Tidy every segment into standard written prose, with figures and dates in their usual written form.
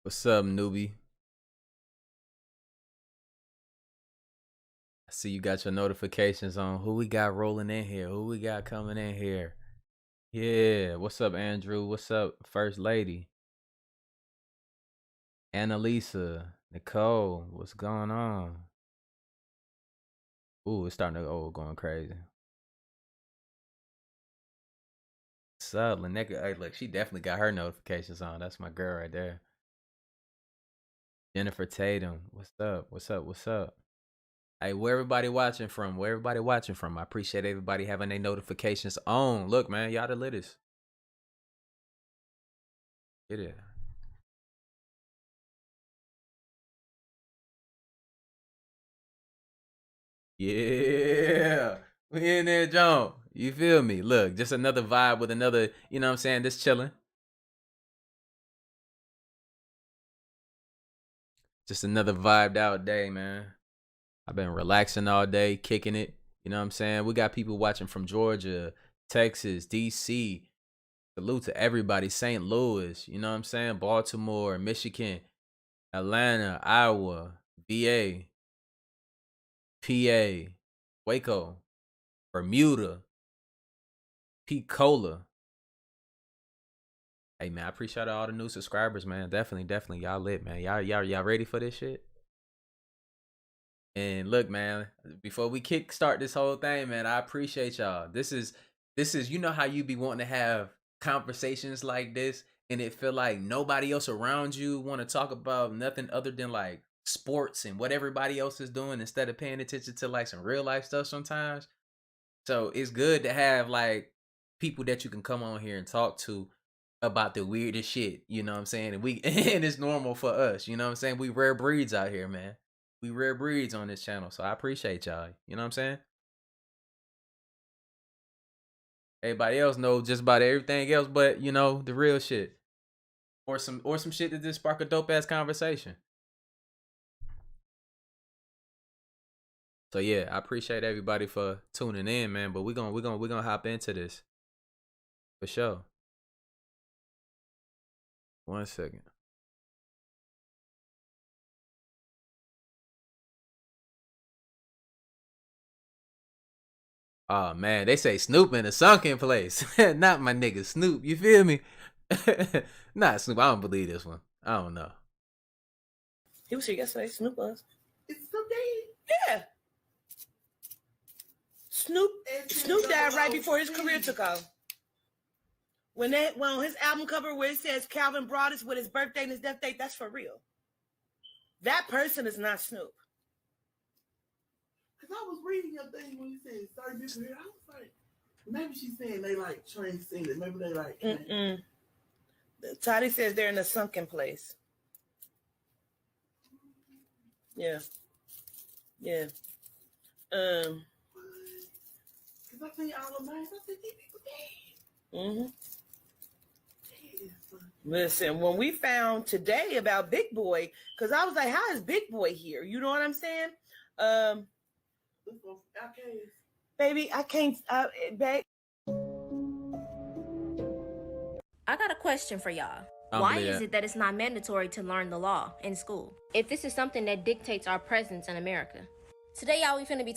What's up, newbie? I see you got your notifications on. Who we got rolling in here? Who we got coming in here? Yeah. What's up, Andrew? What's up, First Lady? Annalisa, Nicole, what's going on? Ooh, it's starting to going crazy. What's up, Linneka? Hey, look, she definitely got her notifications on. That's my girl right there. Jennifer Tatum, what's up? What's up? What's up? Hey, where everybody watching from? Where everybody watching from? I appreciate everybody having their notifications on. Look, man, y'all the littest. Get it. Yeah. We in there, John. You feel me? Look, just another vibe with another, you know what I'm saying? Just chilling. Just another vibed out day, man. I've been relaxing all day, kicking it. You know what I'm saying? We got people watching from Georgia, Texas, DC. Salute to everybody. St. Louis, you know what I'm saying? Baltimore, Michigan, Atlanta, Iowa, VA, PA, Waco, Bermuda, Pensacola. Hey man, I appreciate all the new subscribers, man. Definitely, y'all lit, man. Y'all ready for this shit? And look, man, before we kick start this whole thing, man, I appreciate y'all. This is you know how you be wanting to have conversations like this, and it feel like nobody else around you want to talk about nothing other than like sports and what everybody else is doing instead of paying attention to like some real life stuff sometimes. So it's good to have like people that you can come on here and talk to about the weirdest shit, you know what I'm saying? And we and it's normal for us, you know what I'm saying? We rare breeds out here, man. We rare breeds on this channel. So I appreciate y'all. You know what I'm saying? Everybody else know just about everything else but, you know, the real shit. Or some shit that just spark a dope ass conversation. So yeah, I appreciate everybody for tuning in, man. But we're gonna hop into this. For sure. 1 second. Oh man, they say Snoop in a sunken place. Not my nigga Snoop, you feel me? Not Snoop. I don't believe this one. I don't know. He was here yesterday. Snoop was. It's Snoop Dogg. Yeah. Snoop died right before his career took off. When on his album cover where it says Calvin Broadus with his birthday and his death date, that's for real. That person is not Snoop. Cause I was reading your thing when you said Stargates here. I was like, maybe she's saying they like transcended. Maybe they like. Toddy says they're in a sunken place. Yeah. Yeah. Cause I think all of mine. I think these people dead. Listen, when we found today about Big Boy, because I was like, how is Big Boy here? You know what I'm saying? Baby, I can't. Babe. I got a question for y'all. Why is it that it's not mandatory to learn the law in school, if this is something that dictates our presence in America? Today, y'all, we finna be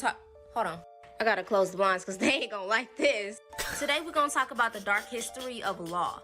hold on. I gotta close the blinds because they ain't gonna like this. Today, we're gonna talk about the dark history of law.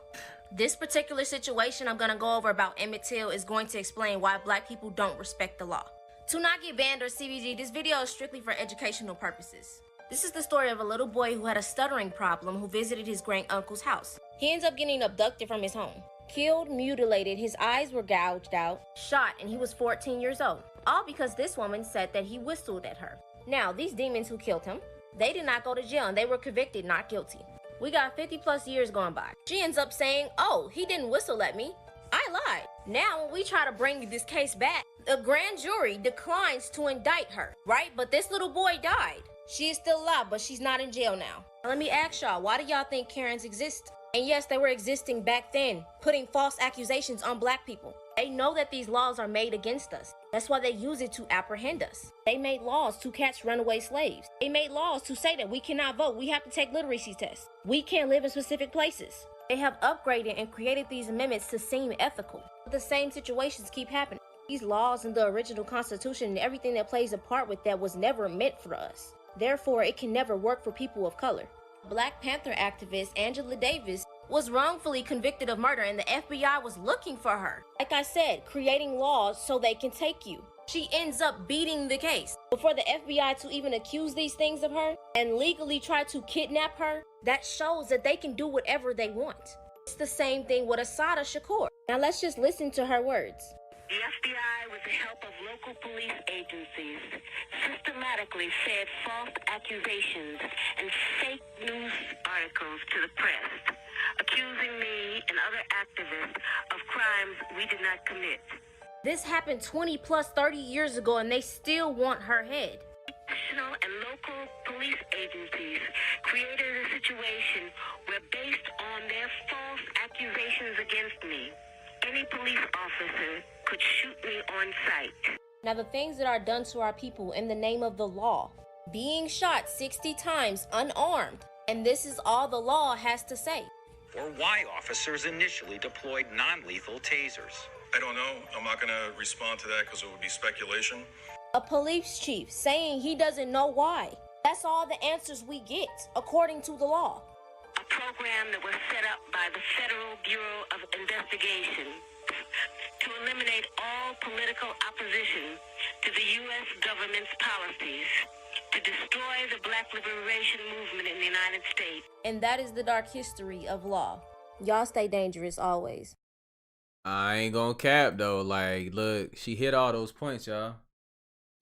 This particular situation I'm gonna go over about Emmett Till is going to explain why black people don't respect the law. To not get banned or CBG, this video is strictly for educational purposes. This is the story of a little boy who had a stuttering problem who visited his great uncle's house. He ends up getting abducted from his home. Killed, mutilated, his eyes were gouged out, shot, and he was 14 years old. All because this woman said that he whistled at her. Now, these demons who killed him, they did not go to jail and they were convicted not guilty. We got 50 plus years going by. She ends up saying, oh, he didn't whistle at me. I lied. Now, when we try to bring this case back, the grand jury declines to indict her, right? But this little boy died. She is still alive, but she's not in jail now. Let me ask y'all, why do y'all think Karens exist? And yes, they were existing back then, putting false accusations on black people. They know that these laws are made against us. That's why they use it to apprehend us. They made laws to catch runaway slaves. They made laws to say that we cannot vote. We have to take literacy tests. We can't live in specific places. They have upgraded and created these amendments to seem ethical. But the same situations keep happening. These laws and the original Constitution and everything that plays a part with that was never meant for us. Therefore, it can never work for people of color. Black Panther activist Angela Davis was wrongfully convicted of murder and the FBI was looking for her. Like I said, creating laws so they can take you. She ends up beating the case. Before the FBI to even accuse these things of her and legally try to kidnap her, that shows that they can do whatever they want. It's the same thing with Assata Shakur. Now let's just listen to her words. The FBI, with the help of local police agencies, systematically fed false accusations and fake news articles to the press, accusing me and other activists of crimes we did not commit. This happened 20 plus 30 years ago and they still want her head. National and local police agencies created a situation where, based on their false accusations against me, any police officer could shoot me on sight. Now the things that are done to our people in the name of the law, being shot 60 times unarmed, and this is all the law has to say. Or why officers initially deployed non-lethal tasers. I don't know. I'm not going to respond to that because it would be speculation. A police chief saying he doesn't know why. That's all the answers we get, according to the law. A program that was set up by the Federal Bureau of Investigation to eliminate all political opposition to the U.S. government's policies, to destroy the Black liberation movement in the United States. And that is the dark history of law. Y'all stay dangerous always. I ain't gonna cap though. Like, look, she hit all those points, y'all.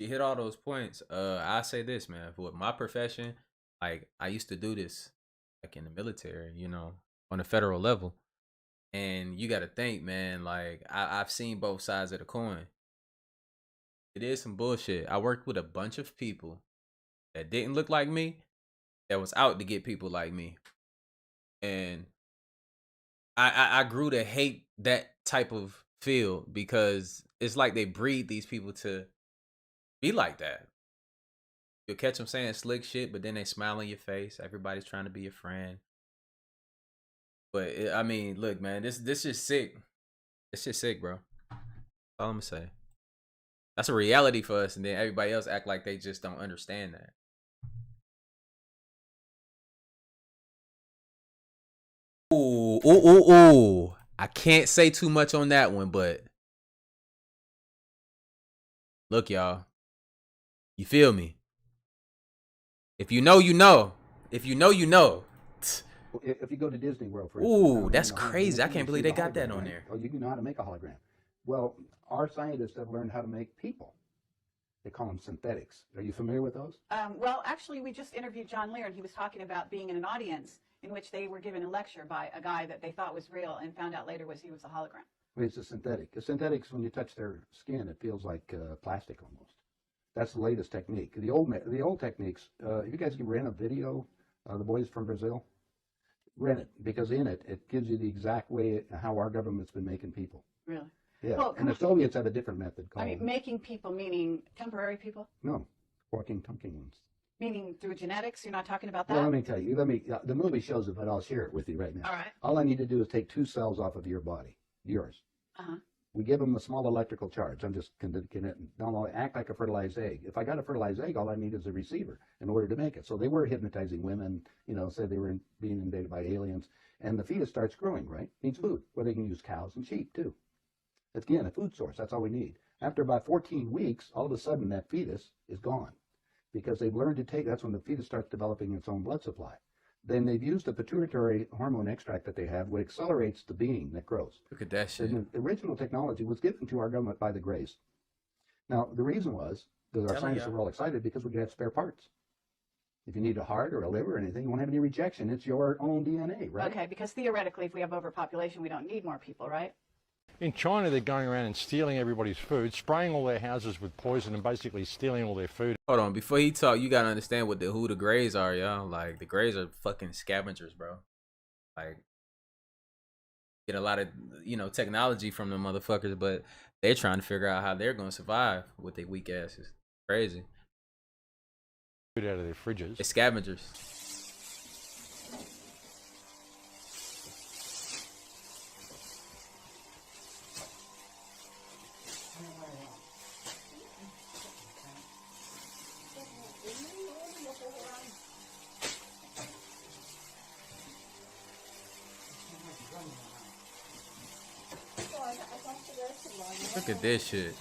She hit all those points. I say this, man, for my profession, like, I used to do this, like, in the military, you know, on a federal level. And you gotta think, man, like, I've seen both sides of the coin. It is some bullshit. I worked with a bunch of people that didn't look like me, that was out to get people like me. And I grew to hate that type of field because it's like they breed these people to be like that. You'll catch them saying slick shit, but then they smile in your face. Everybody's trying to be your friend. But I mean, look, man, this is sick. It's just sick, bro. That's all I'm gonna say. That's a reality for us, and then everybody else act like they just don't understand that. Ooh. I can't say too much on that one, but look, y'all. You feel me? If you know, you know. If you know, you know. If you go to Disney World, for instance, that's crazy. I can't believe they got that on there. Oh, you know how to make a hologram. Well, our scientists have learned how to make people. They call them synthetics. Are you familiar with those? Well, actually, we just interviewed John Lear, and he was talking about being in an audience in which they were given a lecture by a guy that they thought was real and found out later he was a hologram. Well, it's a synthetic. A synthetics, when you touch their skin, it feels like plastic almost. That's the latest technique. The old techniques, if you guys can rent a video, the boys from Brazil, rent it, because in it, it gives you the exact way how our government's been making people. Really? Yeah, well, and the Soviets had a different method called... I mean, making people meaning temporary people? No, walking, talking ones. Meaning through genetics? You're not talking about that? Well, let me tell you. The movie shows it, but I'll share it with you right now. All right. All I need to do is take 2 cells off of your body, yours. Uh-huh. We give them a small electrical charge. I'm just going to act like a fertilized egg. If I got a fertilized egg, all I need is a receiver in order to make it. So they were hypnotizing women, said they were being invaded by aliens. And the fetus starts growing, right? Needs food. Well, they can use cows and sheep, too. Again, a food source. That's all we need. After about 14 weeks, all of a sudden, that fetus is gone. Because they've learned to take, that's when the fetus starts developing its own blood supply. Then they've used a pituitary hormone extract that they have, which accelerates the being that grows. Look at that shit. And the original technology was given to our government by the Greys. Now, the reason was that our scientists were all excited because we could have spare parts. If you need a heart or a liver or anything, you won't have any rejection. It's your own DNA, right? Okay, because theoretically, if we have overpopulation, we don't need more people, right? In China, they're going around and stealing everybody's food, spraying all their houses with poison and basically stealing all their food. Hold on, before he talk, you gotta understand who the Greys are, y'all. Like, the Greys are fucking scavengers, bro. Like, get a lot of, technology from them motherfuckers, but they're trying to figure out how they're gonna survive with their weak asses. Crazy. Food out of their fridges. They're scavengers. Look at this shit.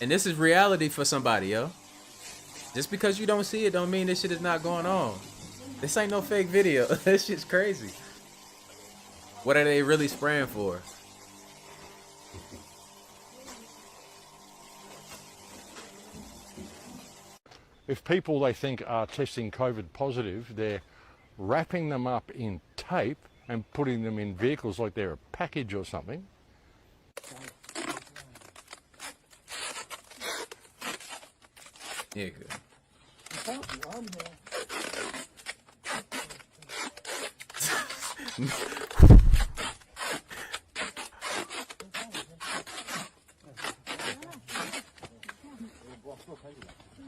And this is reality for somebody, yo. Just because you don't see it don't mean this shit is not going on. This ain't no fake video. This shit's crazy. What are they really spraying for? If people they think are testing COVID positive, they're wrapping them up in tape and putting them in vehicles like they're a package or something. Yeah, good.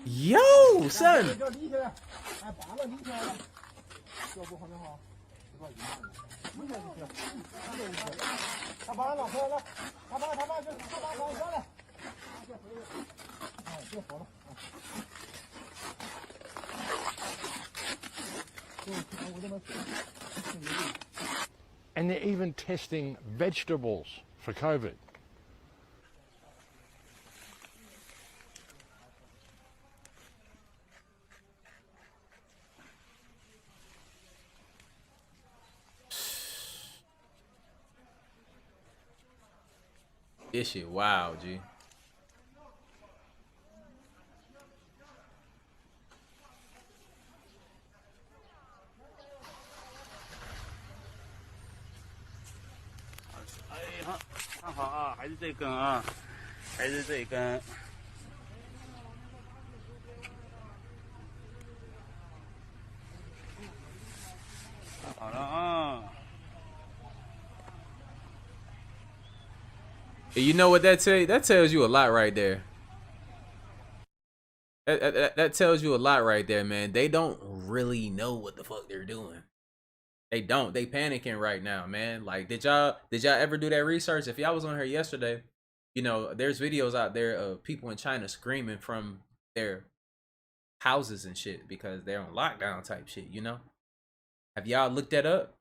Yo, son. And they're even testing vegetables for COVID. This shit wow, G. You know what that tells you? That tells you a lot right there. That tells you a lot right there, man. They don't really know what the fuck they're doing. They don't. They panicking right now, man. Like, did y'all ever do that research? If y'all was on here yesterday, you know, there's videos out there of people in China screaming from their houses and shit because they're on lockdown type shit, you know? Have y'all looked that up?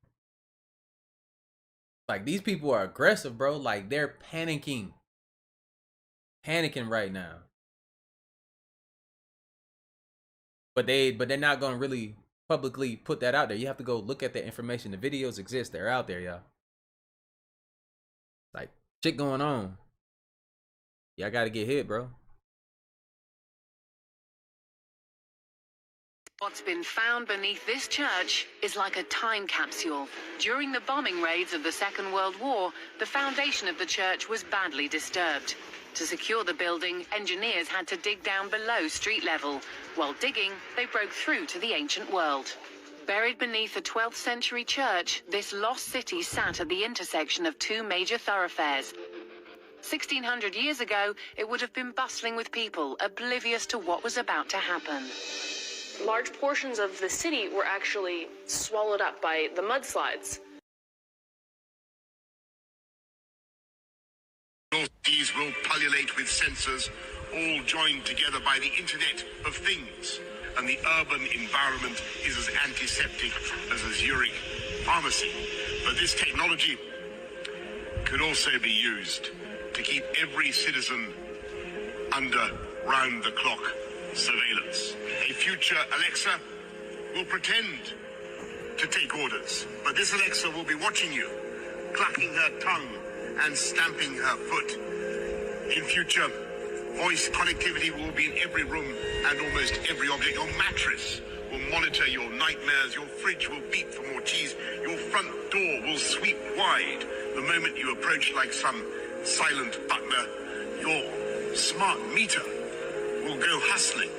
Like, these people are aggressive, bro. Like, they're panicking. Panicking right now. But they're not gonna really publicly put that out there. You have to go look at the information. The videos exist. They're out there, y'all. Like, shit going on. Y'all gotta get hit, bro. What's been found beneath this church is like a time capsule. During the bombing raids of the Second World War, the foundation of the church was badly disturbed. To secure the building, engineers had to dig down below street level. While digging, they broke through to the ancient world. Buried beneath a 12th century church, this lost city sat at the intersection of two major thoroughfares. 1600 years ago, it would have been bustling with people, oblivious to what was about to happen. Large portions of the city were actually swallowed up by the mudslides. These will pullulate with sensors, all joined together by the Internet of Things. And the urban environment is as antiseptic as a Zurich pharmacy. But this technology could also be used to keep every citizen under round-the-clock surveillance. A future Alexa will pretend to take orders, but this Alexa will be watching you, clucking her tongue and stamping her foot. In future, voice connectivity will be in every room and almost every object. Your mattress will monitor your nightmares, your fridge will beep for more cheese, your front door will sweep wide the moment you approach like some silent butler. Your smart meter will go hustling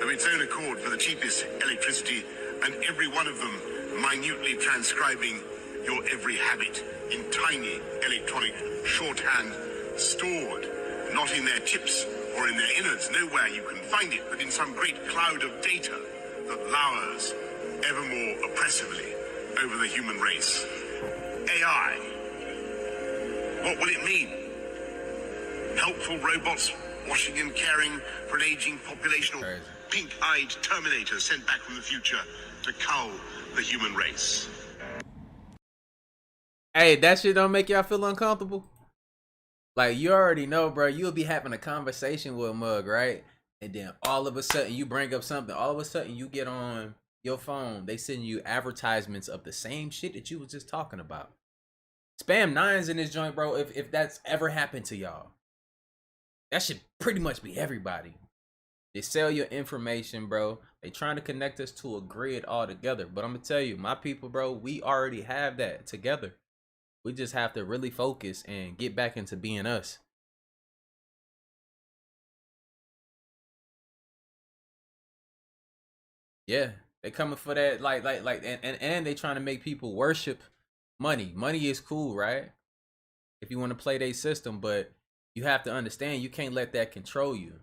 of its own accord for the cheapest electricity, and every one of them minutely transcribing your every habit in tiny electronic shorthand, stored not in their chips or in their innards, nowhere you can find it, but in some great cloud of data that lowers ever more oppressively over the human race. AI. What will it mean? Helpful robots washing and caring for an aging population, or pink-eyed Terminator sent back from the future to cull the human race? Hey, that shit don't make y'all feel uncomfortable? Like, you already know, bro. You'll be having a conversation with a mug, right? And then all of a sudden you bring up something. All of a sudden you get on your phone. They send you advertisements of the same shit that you was just talking about. Spam 9s in this joint, bro. If that's ever happened to y'all, that should pretty much be everybody. They sell your information, bro. They trying to connect us to a grid altogether. But I'm gonna tell you, my people, bro, we already have that together. We just have to really focus and get back into being us. Yeah, they coming for that, and they trying to make people worship money. Money is cool, right? If you want to play their system, but you have to understand you can't let that control you.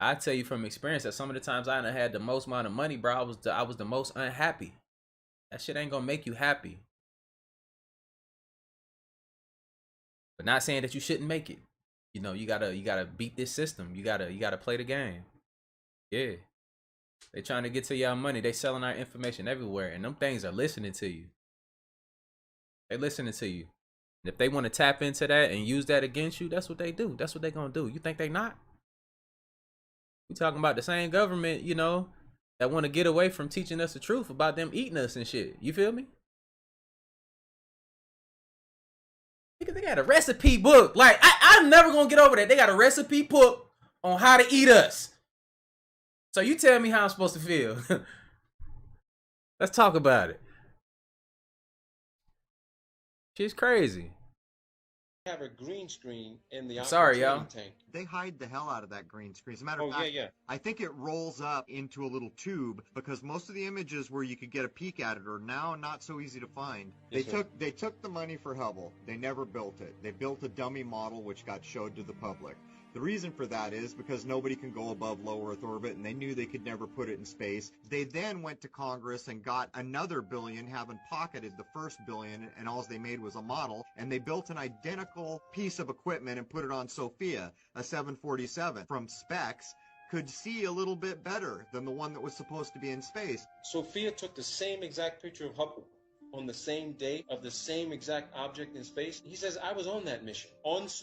I tell you from experience that some of the times I done had the most amount of money, bro, I was the most unhappy. That shit ain't gonna make you happy. But not saying that you shouldn't make it. You know, you gotta beat this system. You gotta play the game. Yeah. They trying to get to y'all money. They selling our information everywhere, and them things are listening to you. They listening to you. And if they want to tap into that and use that against you, that's what they do. That's what they gonna do. You think they not? We talking about the same government, you know, that want to get away from teaching us the truth about them eating us and shit. You feel me? Because they got a recipe book. Like, I'm never gonna get over that. They got a recipe book on how to eat us. So you tell me how I'm supposed to feel. Let's talk about it. Shit's crazy. Have a green screen in the sorry, y'all. tank. They hide the hell out of that green screen. As a matter of fact, I think it rolls up into a little tube because most of the images where you could get a peek at it are now not so easy to find. Yes, They took the money for Hubble. They never built it. They built a dummy model which got showed to the public. The reason for that is because nobody can go above low Earth orbit, and they knew they could never put it in space. They then went to Congress and got another billion, having pocketed the first billion, and all they made was a model, and they built an identical piece of equipment and put it on Sophia, a 747. From specs, could see a little bit better than the one that was supposed to be in space. Sophia took the same exact picture of Hubble on the same day of the same exact object in space. He says, I was on that mission.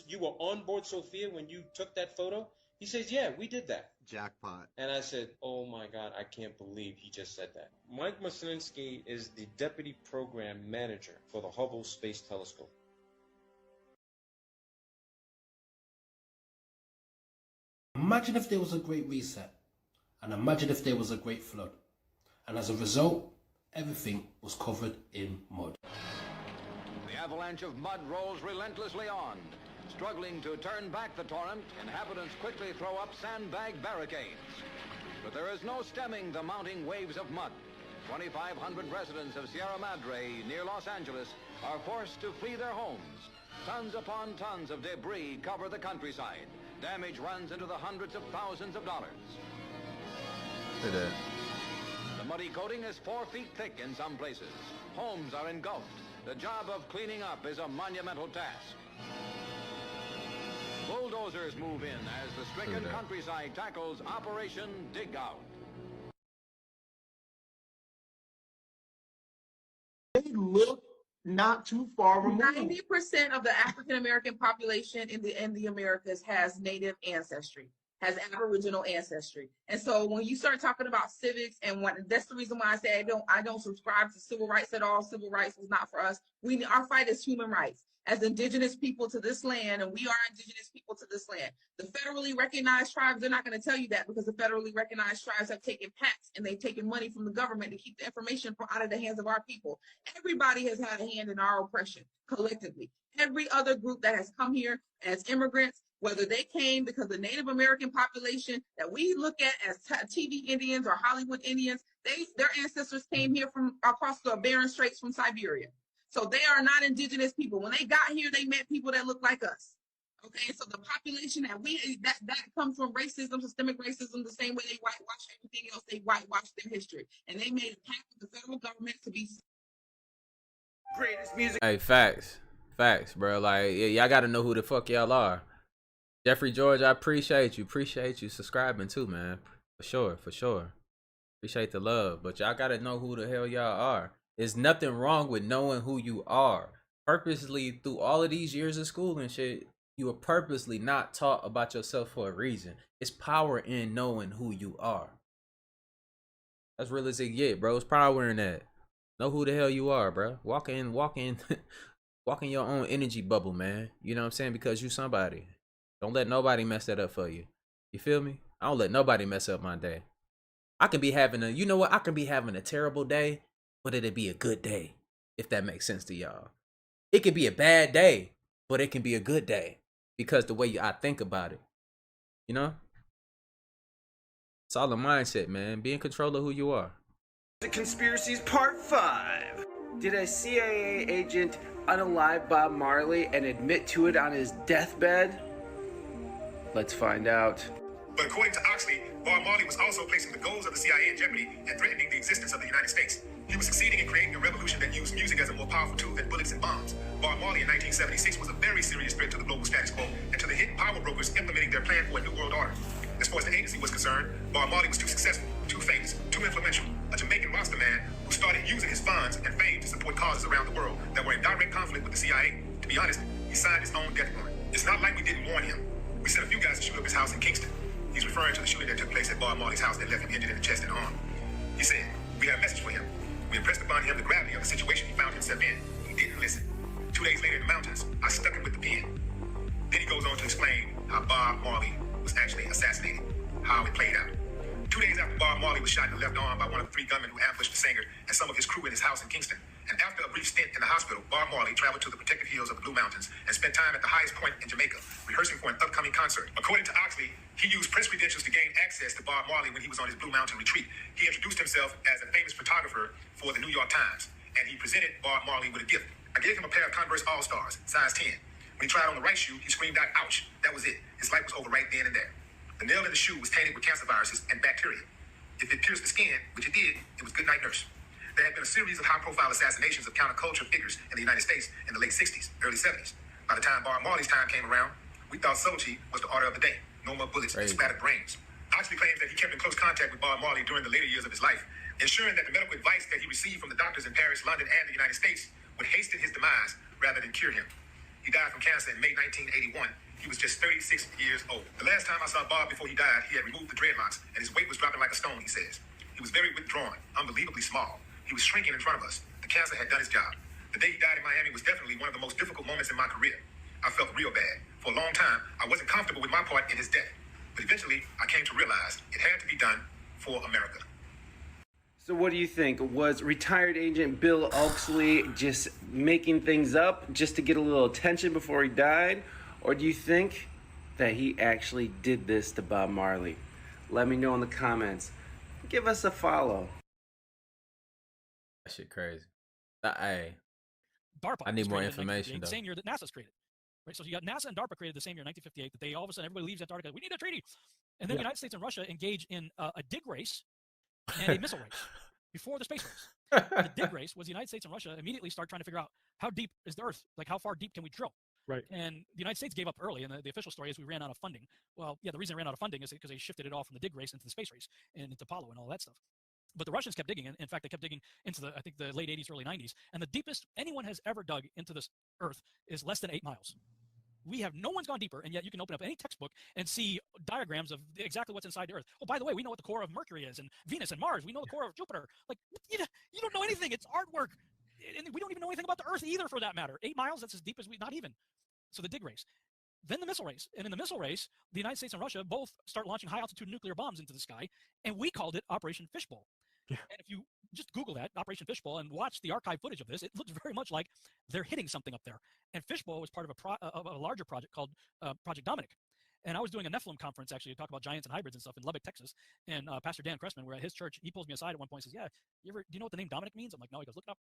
You were on board Sophia when you took that photo? He says, yeah, we did that. Jackpot. And I said, oh my God, I can't believe he just said that. Mike Maslinsky is the deputy program manager for the Hubble Space Telescope. Imagine if there was a great reset, and imagine if there was a great flood, and as a result, everything was covered in mud. The avalanche of mud rolls relentlessly on. Struggling to turn back the torrent, inhabitants quickly throw up sandbag barricades. But there is no stemming the mounting waves of mud. 2,500 residents of Sierra Madre, near Los Angeles, are forced to flee their homes. Tons upon tons of debris cover the countryside. Damage runs into the hundreds of thousands of dollars. Look at that. The muddy coating is 4 feet thick in some places. Homes are engulfed. The job of cleaning up is a monumental task. Bulldozers move in as the stricken countryside tackles Operation Dig Out. They look not too far removed. 90% of the African American population in the Americas has Native ancestry, has Aboriginal ancestry. And so when you start talking about civics, and that's the reason why I say I don't subscribe to civil rights at all. Civil rights is not for us. Our fight is human rights. As indigenous people to this land, and we are indigenous people to this land. The federally recognized tribes, they're not going to tell you that because the federally recognized tribes have taken PACs and they've taken money from the government to keep the information out of the hands of our people. Everybody has had a hand in our oppression collectively. Every other group that has come here as immigrants, whether they came because the Native American population that we look at as TV Indians or Hollywood Indians, their ancestors came here from across the Bering Straits from Siberia. So they are not indigenous people. When they got here, they met people that look like us. Okay, so the population that comes from racism, systemic racism, the same way they whitewash everything else, they whitewash their history. And they made a pact with the federal government to be greatest music. Hey, facts, bro. Like, y'all gotta know who the fuck y'all are. Jeffrey George, I appreciate you subscribing too, man. For sure. Appreciate the love, but y'all gotta know who the hell y'all are. There's nothing wrong with knowing who you are. purposely through all of these years of school and shit, you were purposely not taught about yourself for a reason. It's power in knowing who you are. That's real as it get, bro. It's power in that. Know who the hell you are, bro. Walk in walk in your own energy bubble, man. You know what I'm saying? Because you somebody. Don't let nobody mess that up for you. You feel me? I don't let nobody mess up my day. I can be having you know what? I can be having a terrible day, but it'll be a good day, if that makes sense to y'all. It can be a bad day, but it can be a good day because the way I think about it, you know? It's all a mindset, man. Be in control of who you are. The Conspiracies Part 5. Did a CIA agent unalive Bob Marley and admit to it on his deathbed? Let's find out. But according to Oxley, Bob Marley was also placing the goals of the CIA in jeopardy and threatening the existence of the United States. He was succeeding in creating a revolution that used music as a more powerful tool than bullets and bombs. Bob Marley in 1976 was a very serious threat to the global status quo and to the hidden power brokers implementing their plan for a new world order. As far as the agency was concerned, Bob Marley was too successful, too famous, too influential, a Jamaican Rasta man who started using his funds and fame to support causes around the world that were in direct conflict with the CIA. To be honest, he signed his own death warrant. It's not like we didn't warn him. We sent a few guys to shoot up his house in Kingston. He's referring to the shooting that took place at Bob Marley's house that left him injured in the chest and arm. He said, "We have a message for him. We impressed upon him the gravity of the situation he found himself in. He didn't listen. 2 days later in the mountains, I stuck him with the pen." Then he goes on to explain how Bob Marley was actually assassinated, how it played out. 2 days after Bob Marley was shot in the left arm by one of the 3 gunmen who ambushed the singer and some of his crew in his house in Kingston, and after a brief stint in the hospital, Bob Marley traveled to the protected hills of the Blue Mountains and spent time at the highest point in Jamaica, rehearsing for an upcoming concert. According to Oxley, he used press credentials to gain access to Bob Marley when he was on his Blue Mountain retreat. He introduced himself as a famous photographer for the New York Times, and he presented Bob Marley with a gift. I gave him a pair of Converse All-Stars, size 10. When he tried on the right shoe, he screamed out, "Ouch." That was it. His life was over right then and there. The nail in the shoe was tainted with cancer viruses and bacteria. If it pierced the skin, which it did, it was good night, nurse. There had been a series of high-profile assassinations of counterculture figures in the United States in the late 60s, early 70s. By the time Bob Marley's time came around, we thought subtlety was the order of the day. No more bullets and splattered brains. Oxley claims that he kept in close contact with Bob Marley during the later years of his life, ensuring that the medical advice that he received from the doctors in Paris, London, and the United States would hasten his demise rather than cure him. He died from cancer in May 1981. He was just 36 years old. The last time I saw Bob before he died, he had removed the dreadlocks, and his weight was dropping like a stone, he says. He was very withdrawn, unbelievably small. He was shrinking in front of us. The cancer had done its job. The day he died in Miami was definitely one of the most difficult moments in my career. I felt real bad. For a long time, I wasn't comfortable with my part in his death. But eventually, I came to realize it had to be done for America. So what do you think? Was retired agent Bill Oaksley just making things up just to get a little attention before he died? Or do you think that he actually did this to Bob Marley? Let me know in the comments. Give us a follow. That shit crazy. I DARPA need more information, the though. same year that NASA's created. Right, so you got NASA and DARPA created the same year, 1958, that they all of a sudden everybody leaves Antarctica. We need a treaty. And then the United States and Russia engage in a dig race and a missile race before the space race. The dig race was the United States and Russia immediately start trying to figure out how deep is the Earth? Like, how far deep can we drill? Right. And the United States gave up early, and the official story is we ran out of funding. Well, yeah, the reason they ran out of funding is because they shifted it all from the dig race into the space race and into Apollo and all that stuff. But the Russians kept digging. In fact, they kept digging into I think the late 80s, early 90s. And the deepest anyone has ever dug into this Earth is less than 8 miles. No one's gone deeper, and yet you can open up any textbook and see diagrams of exactly what's inside the Earth. Oh, by the way, we know what the core of Mercury is, and Venus and Mars. We know the core of Jupiter. Like, you don't know anything. It's artwork. And we don't even know anything about the Earth either, for that matter. 8 miles, that's as deep as not even. So the dig race. Then the missile race. And in the missile race, the United States and Russia both start launching high-altitude nuclear bombs into the sky, and we called it Operation Fishbowl. Yeah. And if you just Google that, Operation Fishbowl, and watch the archive footage of this, it looks very much like they're hitting something up there. And Fishbowl was part of a larger project called Project Dominic. And I was doing a Nephilim conference, actually, to talk about giants and hybrids and stuff in Lubbock, Texas. And Pastor Dan Cressman, we're at his church. He pulls me aside at one point and says, do you know what the name Dominic means? I'm like, no. He goes, look it up.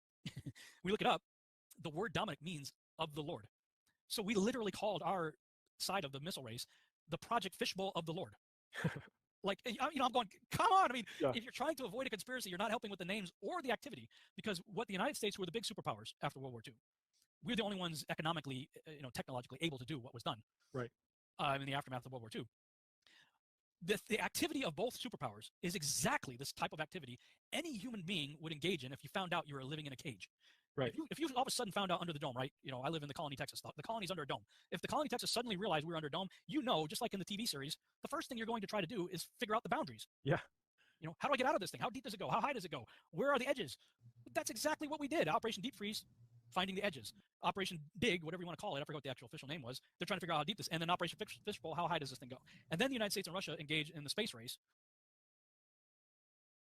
We look it up. The word Dominic means of the Lord. So we literally called our side of the missile race the Project Fishbowl of the Lord. Like, I'm going, come on. I mean, if you're trying to avoid a conspiracy, you're not helping with the names or the activity, because what the United States were the big superpowers after World War II. We're the only ones economically, technologically able to do what was done. Right. In the aftermath of World War II. The activity of both superpowers is exactly this type of activity any human being would engage in if you found out you were living in a cage. Right. If you all of a sudden found out under the dome, right? You know, I live in the Colony, Texas. The colony's under a dome. If the Colony, Texas suddenly realized we were under a dome, you know, just like in the TV series, the first thing you're going to try to do is figure out the boundaries. Yeah. You know, how do I get out of this thing? How deep does it go? How high does it go? Where are the edges? That's exactly what we did. Operation Deep Freeze, finding the edges. Operation Dig, whatever you want to call it, I forgot what the actual official name was. They're trying to figure out how deep this. And then Operation Fishbowl, how high does this thing go? And then the United States and Russia engage in the space race.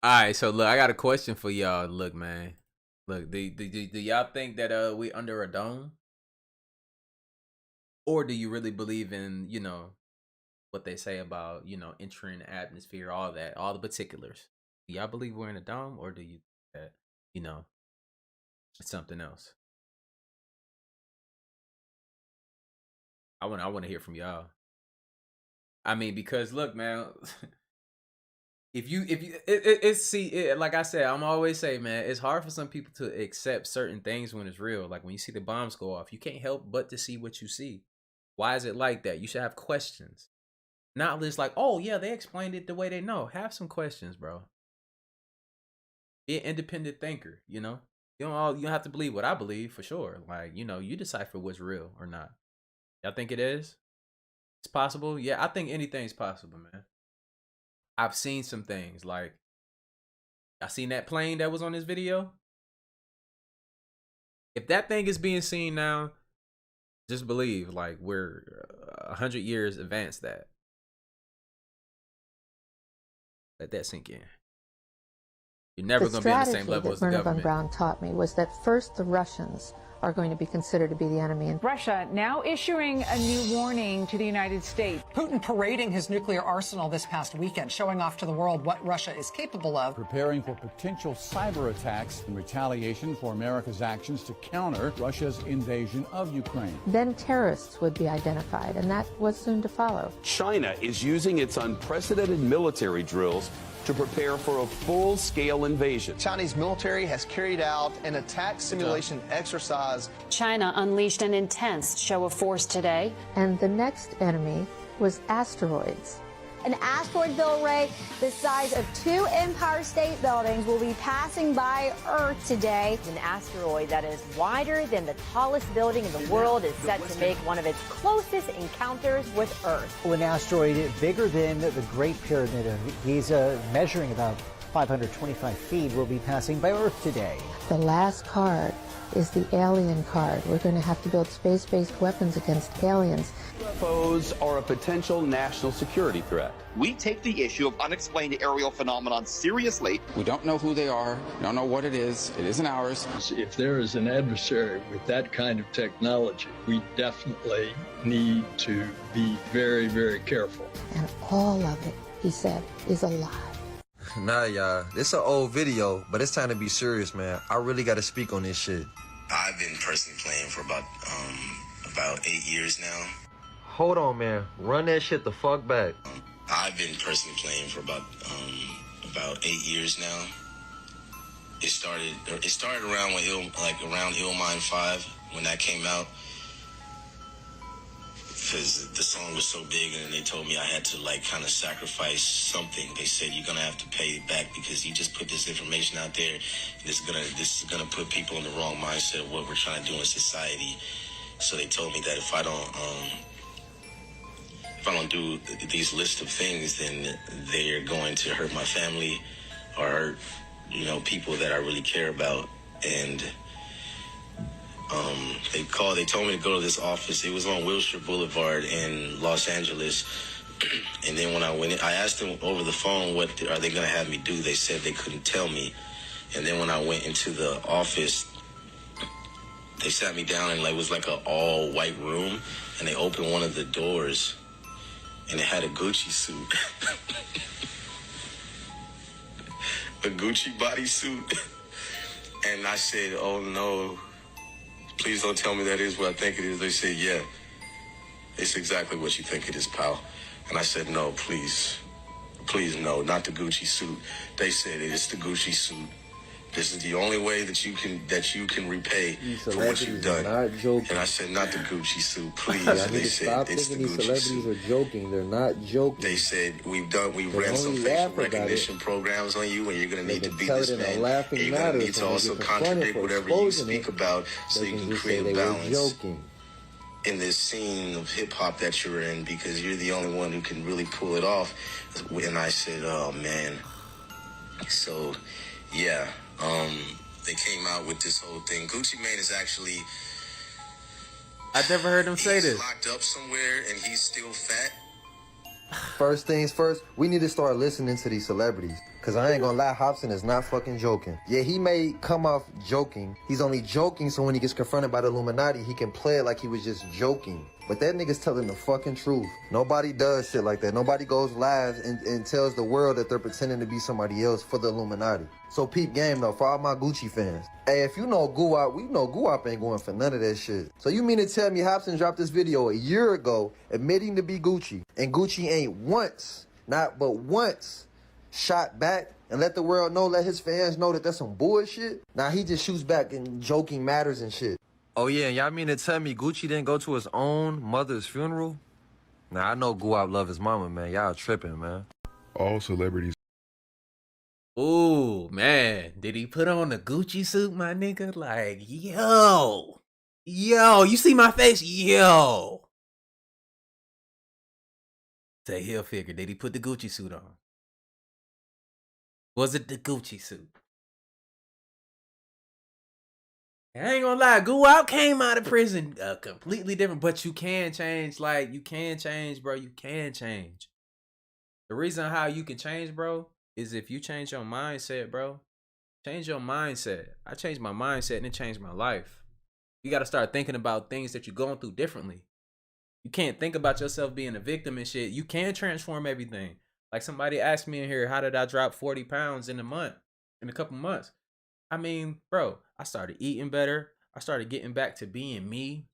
All right, so look, I got a question for y'all. Look, man. Look, do y'all think that we under a dome? Or do you really believe in, you know, what they say about, you know, entering the atmosphere, all that, all the particulars? Do y'all believe we're in a dome, or do you think that, you know, it's something else? I want to hear from y'all. I mean, because look, man, like I said, I'm always say, man, it's hard for some people to accept certain things when it's real. Like when you see the bombs go off, you can't help but to see what you see. Why is it like that? You should have questions. Not just like, oh yeah, they explained it the way they know. Have some questions, bro. Be an independent thinker, you know? You don't have to believe what I believe for sure. Like, you know, you decipher what's real or not. Y'all think it is? It's possible? Yeah, I think anything's possible, man. I've seen some things, like I seen that plane that was on this video. If that thing is being seen now, just believe like we're 100 years advanced that. Let that sink in. You're never going to be on the same level as the government. The strategy that Werner von Braun taught me was that first the Russians are going to be considered to be the enemy. Russia now issuing a new warning to the United States. Putin parading his nuclear arsenal this past weekend, showing off to the world what Russia is capable of. Preparing for potential cyber attacks in retaliation for America's actions to counter Russia's invasion of Ukraine. Then terrorists would be identified, and that was soon to follow. China is using its unprecedented military drills to prepare for a full-scale invasion. Chinese military has carried out an attack simulation exercise. China unleashed an intense show of force today. And the next enemy was asteroids. An asteroid, Bill Ray, the size of 2 Empire State Buildings will be passing by Earth today. An asteroid that is wider than the tallest building in the world is set to make one of its closest encounters with Earth. An asteroid bigger than the Great Pyramid of Giza, measuring about 525 feet, will be passing by Earth today. The last card is the alien card. We're going to have to build space-based weapons against aliens. UFOs are a potential national security threat. We take the issue of unexplained aerial phenomenon seriously. We don't know who they are, we don't know what it isn't ours. If there is an adversary with that kind of technology, we definitely need to be very, very careful. And all of it, he said, is a lie. Nah, y'all, this an old video, but it's time to be serious, man. I really got to speak on this shit. I've been personally playing for about 8 years now. Hold on, man. Run that shit the fuck back. I've been personally playing for about 8 years now. It started around around Illmind 5 when that came out. Because the song was so big, and they told me I had to kind of sacrifice something. They said you're gonna have to pay it back because you just put this information out there, and this is gonna put people in the wrong mindset of what we're trying to do in society. So they told me that if I don't do these list of things, then they're going to hurt my family or hurt people that I really care about. And they told me to go to this office. It was on Wilshire Boulevard in Los Angeles. And then when I went in, I asked them over the phone, what are they going to have me do? They said they couldn't tell me. And then when I went into the office, they sat me down and it was like an all white room, and they opened one of the doors and it had a Gucci suit. A Gucci bodysuit. And I said, oh no, please don't tell me that is what I think it is. They said, yeah, it's exactly what you think it is, pal. And I said, no, please no, not the Gucci suit. They said it's the Gucci suit. This is the only way that you can repay These for what you've celebrities are done. not joking. And I said, not the Gucci suit, please. I And need they to said, stop it's the thinking these Gucci celebrities suit. are joking. They're not joking. They said, we They ran some only facial laugh about recognition programs on you, and you're going to need to be tell this it in a man. laughing And you're going to manner, need to so when also they get confronted contradict for whatever you exposing speak it, about so they you can can just say create they a were balance joking. in this scene of hip-hop that you're in, because you're the only one who can really pull it off. And I said, oh, man. So, yeah, they came out with this whole thing. Gucci Mane is actually... I never heard him say this. Locked up somewhere, and he's still fat. First things first, we need to start listening to these celebrities. Cause I ain't gonna lie, Hobson is not fucking joking. Yeah, he may come off joking. He's only joking so when he gets confronted by the Illuminati, he can play it like he was just joking. But that nigga's telling the fucking truth. Nobody does shit like that. Nobody goes live and tells the world that they're pretending to be somebody else for the Illuminati. So peep game though, for all my Gucci fans. Hey, if you know Guwap, we know Guwap ain't going for none of that shit. So you mean to tell me Hobson dropped this video a year ago admitting to be Gucci, and Gucci ain't once, not but once, shot back and let the world know, let his fans know that that's some bullshit? Nah, he just shoots back in joking matters and shit. Oh yeah, y'all mean to tell me Gucci didn't go to his own mother's funeral? Nah, I know Guwap love his mama, man. Y'all tripping, man. All celebrities. Ooh, man. Did he put on the Gucci suit, my nigga? Like, yo, you see my face? Yo. Say he'll figure. Did he put the Gucci suit on? Was it the Gucci suit? I ain't gonna lie, Guwap came out of prison completely different, but you can change, like, you can change, bro, you can change. The reason how you can change, bro, is if you change your mindset, bro. Change your mindset. I changed my mindset and it changed my life. You gotta start thinking about things that you're going through differently. You can't think about yourself being a victim and shit. You can transform everything. Like somebody asked me in here, how did I drop 40 pounds in a couple months? I mean, bro, I started eating better. I started getting back to being me.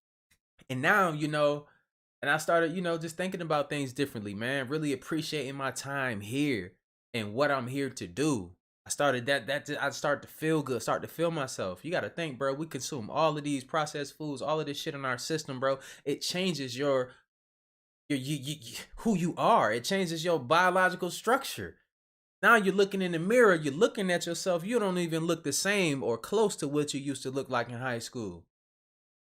And now, and I started, just thinking about things differently, man. Really appreciating my time here and what I'm here to do. I started I started to feel good, start to feel myself. You got to think, bro, we consume all of these processed foods, all of this shit in our system, bro. It changes who you are. It changes your biological structure. Now you're looking in the mirror, you're looking at yourself, you don't even look the same or close to what you used to look like in high school.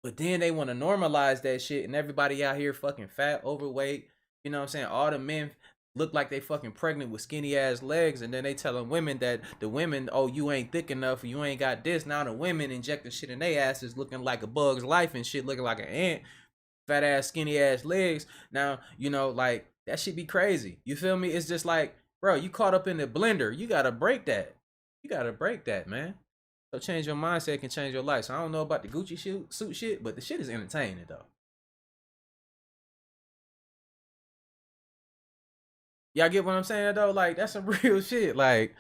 But then they want to normalize that shit and everybody out here fucking fat, overweight, you know what I'm saying? All the men look like they fucking pregnant with skinny ass legs, and then they telling women that the women, oh, you ain't thick enough, you ain't got this. Now the women injecting shit in their asses looking like a bug's life and shit, looking like an ant, fat ass, skinny ass legs. Now, like that shit be crazy. You feel me? It's just like, bro, you caught up in the blender. You gotta break that. You gotta break that, man. So change your mindset can change your life. So I don't know about the Gucci suit shit, but the shit is entertaining though. Y'all get what I'm saying though? Like that's some real shit. Like,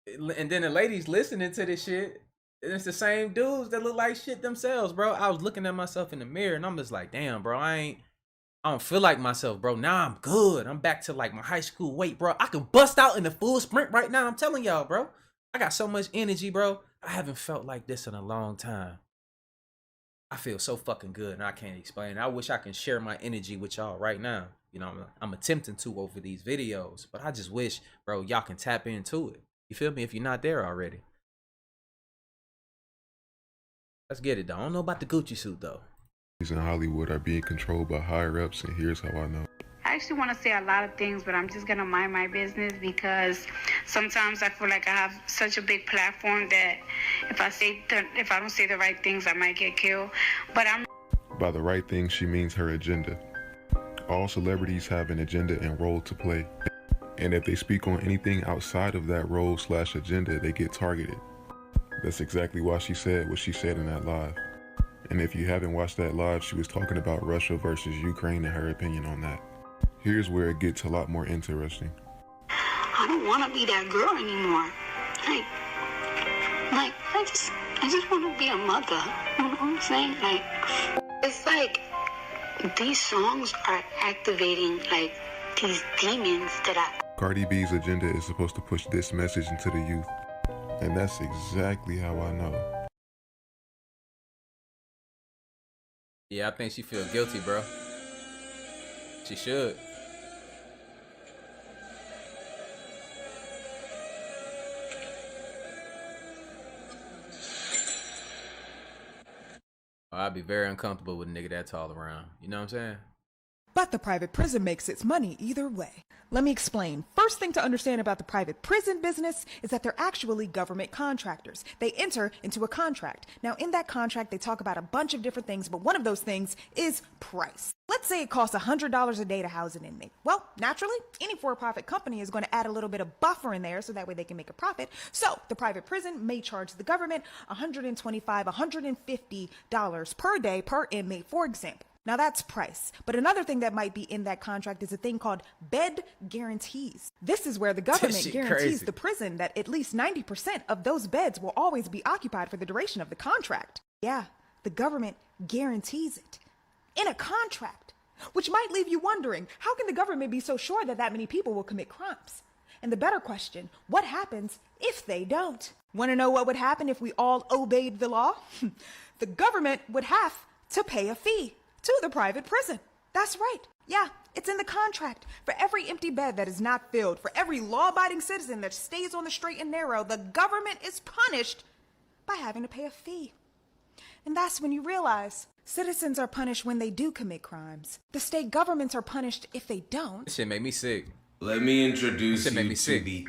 and then the ladies listening to this shit, and it's the same dudes that look like shit themselves, bro. I was looking at myself in the mirror and I'm just like, damn, bro, I don't feel like myself, bro. Now I'm good. I'm back to like my high school weight, bro. I can bust out in the full sprint right now. I'm telling y'all, bro. I got so much energy, bro. I haven't felt like this in a long time. I feel so fucking good and I can't explain. I wish I can share my energy with y'all right now. I'm attempting to over these videos, but I just wish, bro, y'all can tap into it. You feel me? If you're not there already. Let's get it, though. I don't know about the Gucci suit, though. In Hollywood are being controlled by higher ups, and here's how I know. I actually want to say a lot of things, but I'm just gonna mind my business because sometimes I feel like I have such a big platform that if I don't say the right things, I might get killed. But By the right things, she means her agenda. All celebrities have an agenda and role to play, and if they speak on anything outside of that role/agenda, they get targeted. That's exactly why she said what she said in that live. And if you haven't watched that live, she was talking about Russia versus Ukraine and her opinion on that. Here's where it gets a lot more interesting. I don't want to be that girl anymore. I just want to be a mother. You know what I'm saying? Like, it's like these songs are activating like these demons that Cardi B's agenda is supposed to push this message into the youth. And that's exactly how I know. Yeah, I think she feel guilty, bro. She should. I'd be very uncomfortable with a nigga that tall around. You know what I'm saying? But the private prison makes its money either way. Let me explain. First thing to understand about the private prison business is that they're actually government contractors. They enter into a contract. Now, in that contract, they talk about a bunch of different things, but one of those things is price. Let's say it costs $100 a day to house an inmate. Well, naturally, any for-profit company is going to add a little bit of buffer in there so that way they can make a profit. So the private prison may charge the government $125, $150 per day per inmate, for example. Now that's price. But another thing that might be in that contract is a thing called bed guarantees. This is where the government guarantees the prison that at least 90% of those beds will always be occupied for the duration of the contract. Yeah, the government guarantees it in a contract, which might leave you wondering, how can the government be so sure that that many people will commit crimes? And the better question, what happens if they don't? Want to know what would happen if we all obeyed the law? The government would have to pay a fee to the private prison. That's right. Yeah, it's in the contract. For every empty bed that is not filled, for every law-abiding citizen that stays on the straight and narrow, the government is punished by having to pay a fee. And that's when you realize citizens are punished when they do commit crimes. The state governments are punished if they don't. This shit made me sick. Let me introduce you to the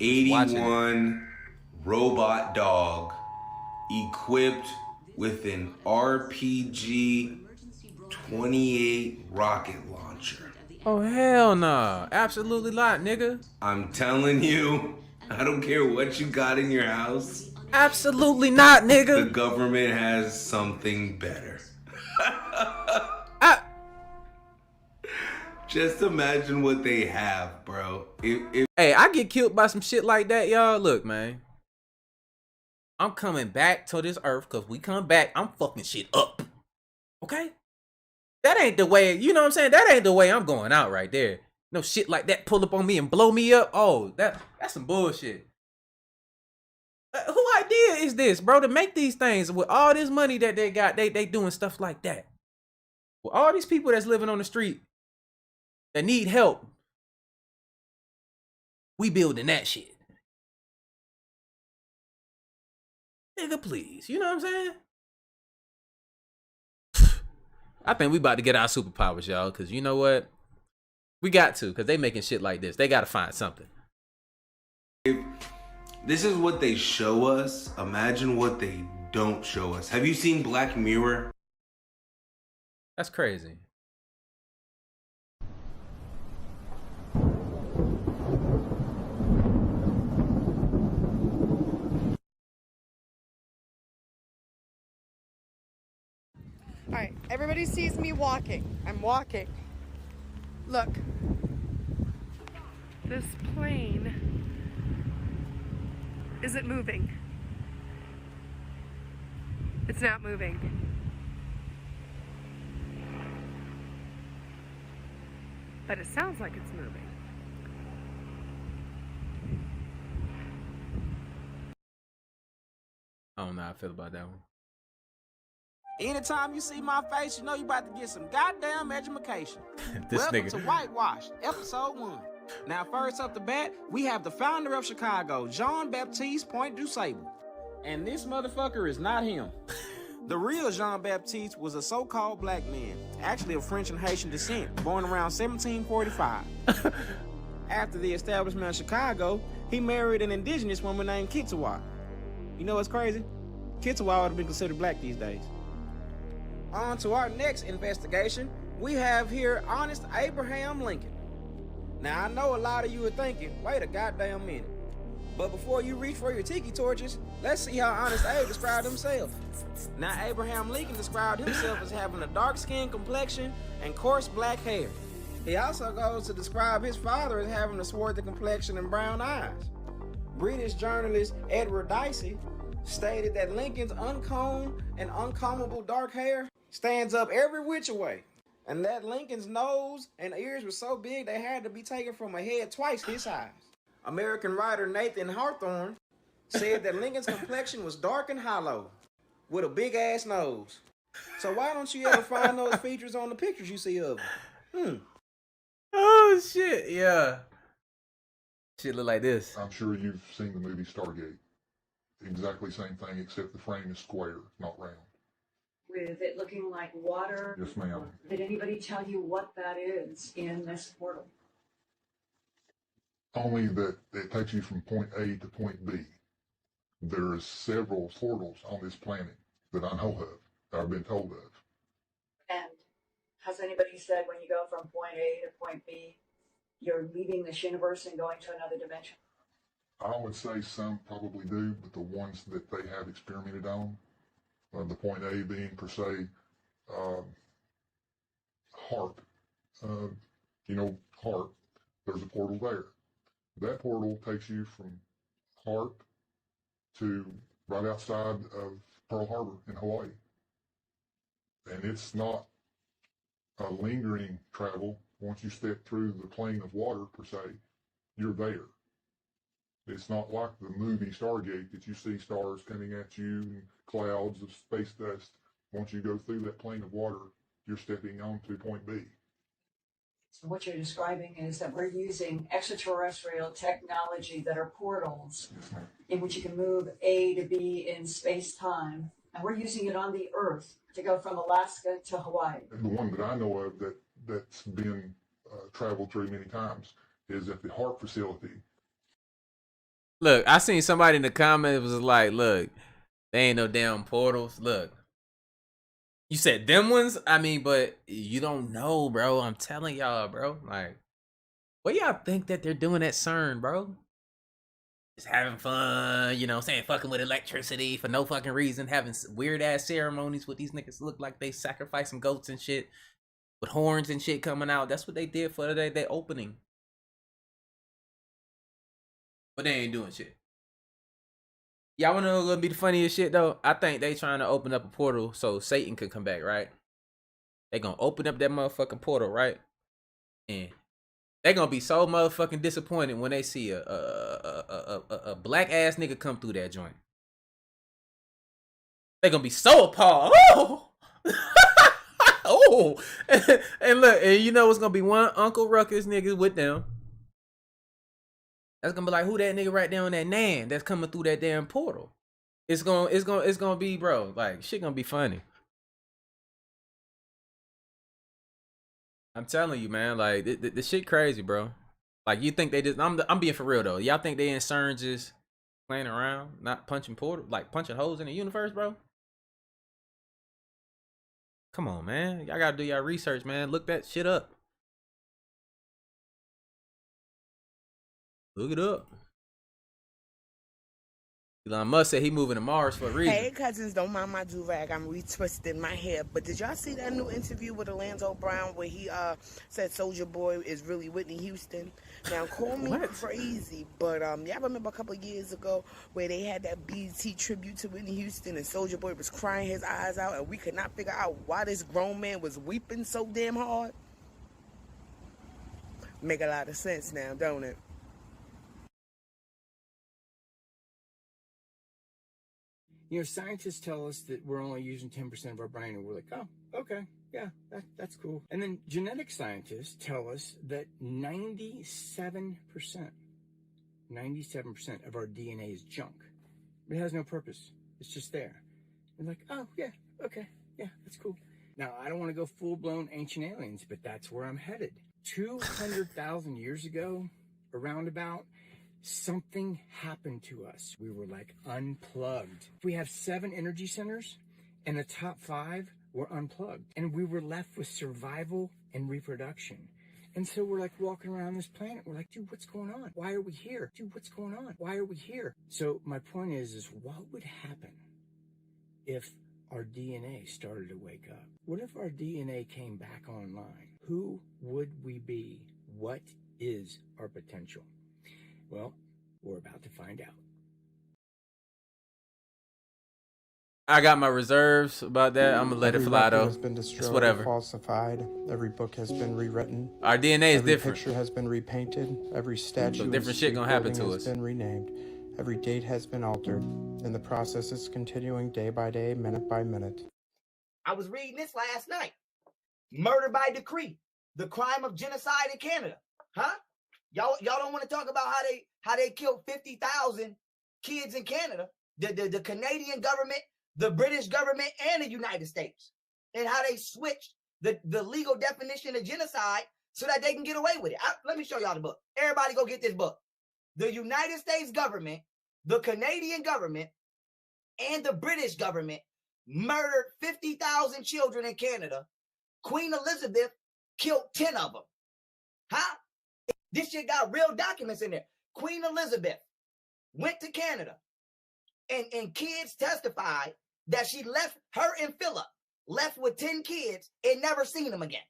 M81 robot dog equipped with an RPG-28 rocket launcher. Oh, hell nah. Absolutely not, nigga. I'm telling you, I don't care what you got in your house. Absolutely not, nigga. The government has something better. Just imagine what they have, bro. Hey, I get killed by some shit like that, y'all. Look, man. I'm coming back to this earth because we come back, I'm fucking shit up. Okay? That ain't the way, you know what I'm saying? That ain't the way I'm going out right there. No shit like that pull up on me and blow me up. Oh, that's some bullshit. Who idea is this, bro, to make these things with all this money that they got? They doing stuff like that. With all these people that's living on the street that need help, we building that shit. Nigga, please. You know what I'm saying? I think we about to get our superpowers, y'all, because you know what? We got to, because they making shit like this. They got to find something. If this is what they show us, imagine what they don't show us. Have you seen Black Mirror? That's crazy. All right, everybody sees me walking. I'm walking. Look. This plane isn't moving. It's not moving. But it sounds like it's moving. I don't know how I feel about that one. Anytime you see my face, you know you about to get some goddamn education. Welcome to Whitewashing, episode 1. Now, first up the bat, we have the founder of Chicago, Jean-Baptiste Point du Sable. And this motherfucker is not him. The real Jean-Baptiste was a so-called black man, actually of French and Haitian descent, born around 1745. After the establishment of Chicago, he married an indigenous woman named Kituwa. You know what's crazy? Kituwa would have been considered black these days. On to our next investigation, we have here Honest Abraham Lincoln. Now, I know a lot of you are thinking, wait a goddamn minute. But before you reach for your tiki torches, let's see how Honest Abe described himself. Now, Abraham Lincoln described himself as having a dark-skinned complexion and coarse black hair. He also goes to describe his father as having a swarthy complexion and brown eyes. British journalist Edward Dicey stated that Lincoln's uncombed and uncombable dark hair stands up every which way, and that Lincoln's nose and ears were so big they had to be taken from a head twice his size. American writer Nathan Hawthorne said that Lincoln's complexion was dark and hollow with a big ass nose. So why don't you ever find those features on the pictures you see of him? Oh shit, yeah. Shit look like this. I'm sure you've seen the movie Stargate. Exactly same thing, except the frame is square, not round. With it looking like water. Yes, ma'am. Did anybody tell you what that is in this portal? Only that it takes you from point A to point B. There's several portals on this planet that I know of, that I've been told of. And has anybody said when you go from point A to point B, you're leaving this universe and going to another dimension? I would say some probably do, but the ones that they have experimented on, the point A being per se, HARP. HARP, there's a portal there. That portal takes you from HARP to right outside of Pearl Harbor in Hawaii. And it's not a lingering travel. Once you step through the plane of water, per se, you're there. It's not like the movie Stargate that you see stars coming at you and clouds of space dust. Once you go through that plane of water, you're stepping on to point B. So what you're describing is that we're using extraterrestrial technology that are portals in which you can move A to B in space-time, and we're using it on the Earth to go from Alaska to Hawaii. And the one that I know of that's been traveled through many times is at the HARP facility. Look, I seen somebody in the comments was like, look, they ain't no damn portals. Look, you said them ones? I mean, but you don't know, bro. I'm telling y'all, bro. Like, what y'all think that they're doing at CERN, bro? Just having fun, you know what I'm saying? Fucking with electricity for no fucking reason. Having weird ass ceremonies with these niggas look like they sacrificing goats and shit. With horns and shit coming out. That's what they did for their opening. But they ain't doing shit. Y'all wanna know what'll be the funniest shit though? I think they trying to open up a portal so Satan could come back, right? They gonna open up that motherfucking portal, right? And they gonna be so motherfucking disappointed when they see a black ass nigga come through that joint. They gonna be so appalled. Oh! Oh! And look, and you know what's gonna be one Uncle Ruckus nigga with them. That's gonna be like, who that nigga right there on that Nan that's coming through that damn portal? It's gonna be, bro, like, shit gonna be funny. I'm telling you, man, like, the shit crazy, bro. Like, you think they just, I'm being for real though. Y'all think they in CERN just playing around, not punching portal, like punching holes in the universe, bro? Come on, man. Y'all gotta do y'all research, man. Look that shit up. Look it up. Elon Musk said he moving to Mars for a reason. Hey, cousins, don't mind my do-rag. I'm retwisting my hair. But did y'all see that new interview with Orlando Brown where he said Soulja Boy is really Whitney Houston? Now, call me crazy, but y'all remember a couple of years ago where they had that BET tribute to Whitney Houston and Soulja Boy was crying his eyes out and we could not figure out why this grown man was weeping so damn hard? Make a lot of sense now, don't it? You know, scientists tell us that we're only using 10% of our brain, and we're like, oh, okay, yeah, that's cool. And then genetic scientists tell us that 97% of our DNA is junk. It has no purpose. It's just there. We're like, oh, yeah, okay, yeah, that's cool. Now, I don't want to go full-blown ancient aliens, but that's where I'm headed. 200,000 years ago, around about, something happened to us. We were like unplugged. We have 7 energy centers and the top 5 were unplugged. And we were left with survival and reproduction. And so we're like walking around this planet. We're like, dude, what's going on? Why are we here? Dude, what's going on? Why are we here? So my point is what would happen if our DNA started to wake up? What if our DNA came back online? Who would we be? What is our potential? Well, we're about to find out. I got my reserves about that. I'm gonna let it fly though. Has been destroyed, it's whatever. Falsified. Every book has been rewritten. Our DNA is every different. Every picture has been repainted. Every statue, so different shit gonna happen to us. Has been renamed. Every date has been altered, and the process is continuing day by day, minute by minute. I was reading this last night. Murder by decree, the crime of genocide in Canada. Huh? Y'all don't want to talk about how they killed 50,000 kids in Canada. The Canadian government, the British government, and the United States. And how they switched the legal definition of genocide so that they can get away with it. Let me show y'all the book. Everybody go get this book. The United States government, the Canadian government, and the British government murdered 50,000 children in Canada. Queen Elizabeth killed 10 of them. Huh? This shit got real documents in there. Queen Elizabeth went to Canada, and kids testified that she left, her and Philip left with 10 kids and never seen them again.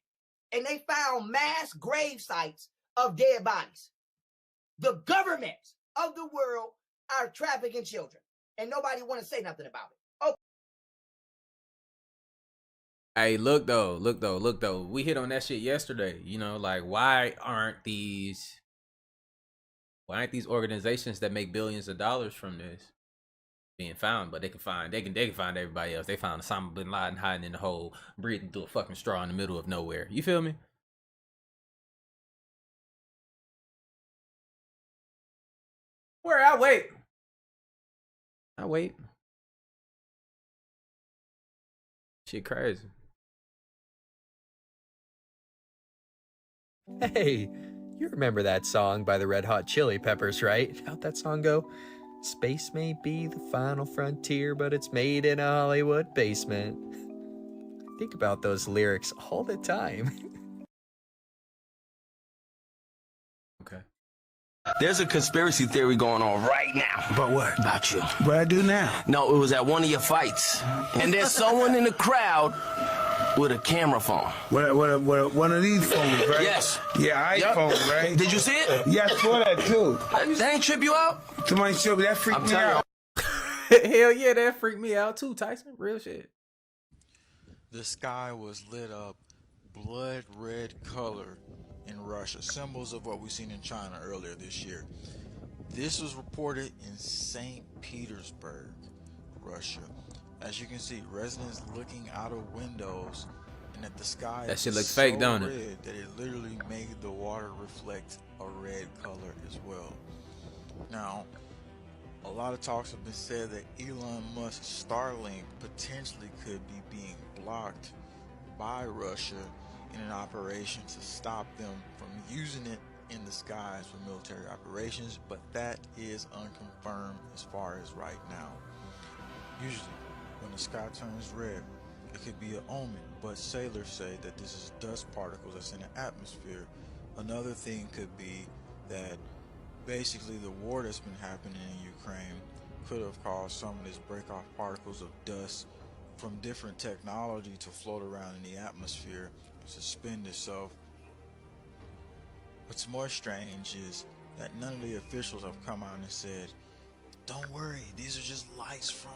And they found mass grave sites of dead bodies. The governments of the world are trafficking children, and nobody want to say nothing about it. Oh. Hey, look though. We hit on that shit yesterday. You know, like why aren't these organizations that make billions of dollars from this being found? But they can find everybody else. They found Osama bin Laden hiding in the hole, breathing through a fucking straw in the middle of nowhere. You feel me? Where I wait. Shit crazy. Hey, you remember that song by the Red Hot Chili Peppers, right? How'd that song go? Space may be the final frontier, but it's made in a Hollywood basement. I think about those lyrics all the time. Okay. There's a conspiracy theory going on right now. About what? About you. What I do now? No, it was at one of your fights. And there's someone in the crowd with a camera phone. What, one of these phones, right? Yes. Yeah, iPhone, right? Did you see it? Yeah, I saw that too. That ain't trip you out? Somebody showed me, that freaked me out. Hell yeah, that freaked me out too, Tyson. Real shit. The sky was lit up blood red color in Russia, symbols of what we've seen in China earlier this year. This was reported in St. Petersburg, Russia. As you can see, residents looking out of windows, and that the sky that shit looks so fake, don't it? red that it literally made the water reflect a red color as well. Now, a lot of talks have been said that Elon Musk's Starlink potentially could be being blocked by Russia in an operation to stop them from using it in the skies for military operations, but that is unconfirmed as far as right now. Usually, when the sky turns red, it could be an omen, but sailors say that this is dust particles that's in the atmosphere. Another thing could be that basically the war that's been happening in Ukraine could have caused some of these break-off particles of dust from different technology to float around in the atmosphere, suspend itself. What's more strange is that none of the officials have come out and said, don't worry, these are just lights from,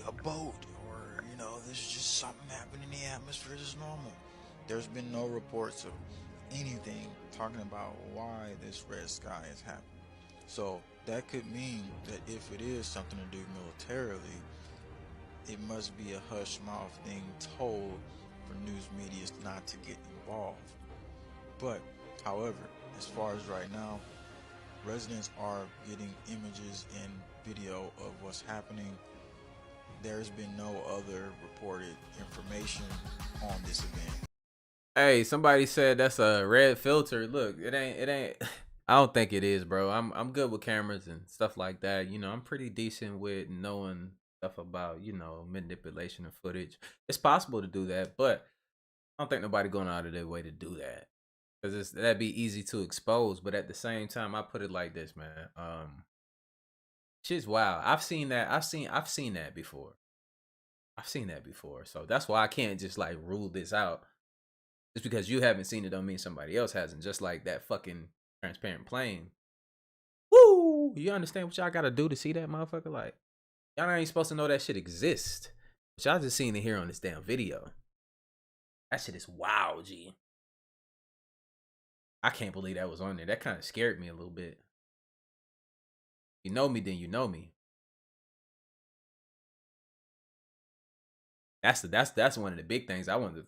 a boat, or, this is just something happening in the atmosphere that's normal. There's been no reports of anything talking about why this red sky is happening. So that could mean that if it is something to do militarily, it must be a hush mouth thing told for news media not to get involved. But, however, as far as right now, residents are getting images and video of what's happening. There's been no other reported information on this event. Hey, somebody said that's a red filter. Look, it ain't. I don't think it is, bro. I'm good with cameras and stuff like that. I'm pretty decent with knowing stuff about, manipulation of footage. It's possible to do that, but I don't think nobody going out of their way to do that, because that'd be easy to expose. But at the same time, I put it like this, man. Shit's wild. I've seen that before. So that's why I can't just like rule this out. Just because you haven't seen it don't mean somebody else hasn't. Just like that fucking transparent plane. Woo! You understand what y'all gotta do to see that motherfucker? Like, y'all ain't supposed to know that shit exists. But y'all just seen it here on this damn video. That shit is wild, G. I can't believe that was on there. That kind of scared me a little bit. You know me, then you know me. That's one of the big things I want to.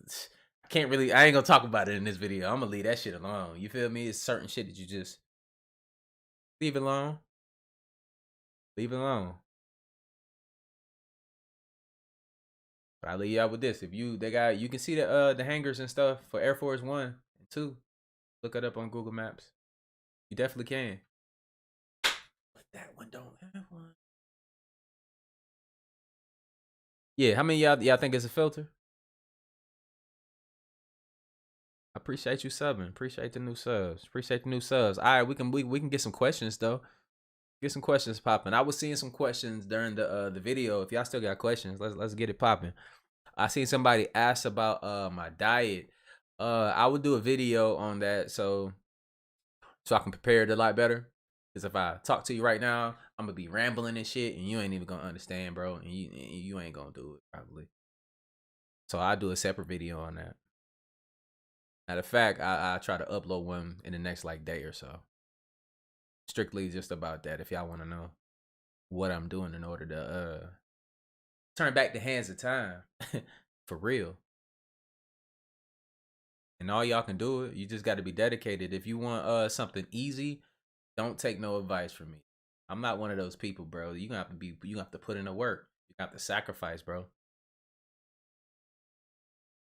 I ain't gonna talk about it in this video. I'm gonna leave that shit alone. You feel me? It's certain shit that you just leave it alone. Leave it alone. But I leave you out with this. If you can see the hangars and stuff for Air Force 1 and 2. Look it up on Google Maps. You definitely can. But that one don't have one. Yeah, how many y'all think it's a filter? I appreciate you subbing. Appreciate the new subs. Appreciate the new subs. All right, we can get some questions though. Get some questions popping. I was seeing some questions during the video. If y'all still got questions, let's get it popping. I seen somebody ask about my diet. I would do a video on that so I can prepare it a lot better. Because if I talk to you right now, I'm gonna be rambling and shit, and you ain't even gonna understand, bro. And you ain't gonna do it probably. So I'll do a separate video on that. Matter of fact, I try to upload one in the next like day or so. Strictly just about that. If y'all want to know what I'm doing in order to turn back the hands of time, for real. And all y'all can do it. You just got to be dedicated. If you want something easy, don't take no advice from me. I'm not one of those people, bro. You have to put in the work. You have to sacrifice, bro.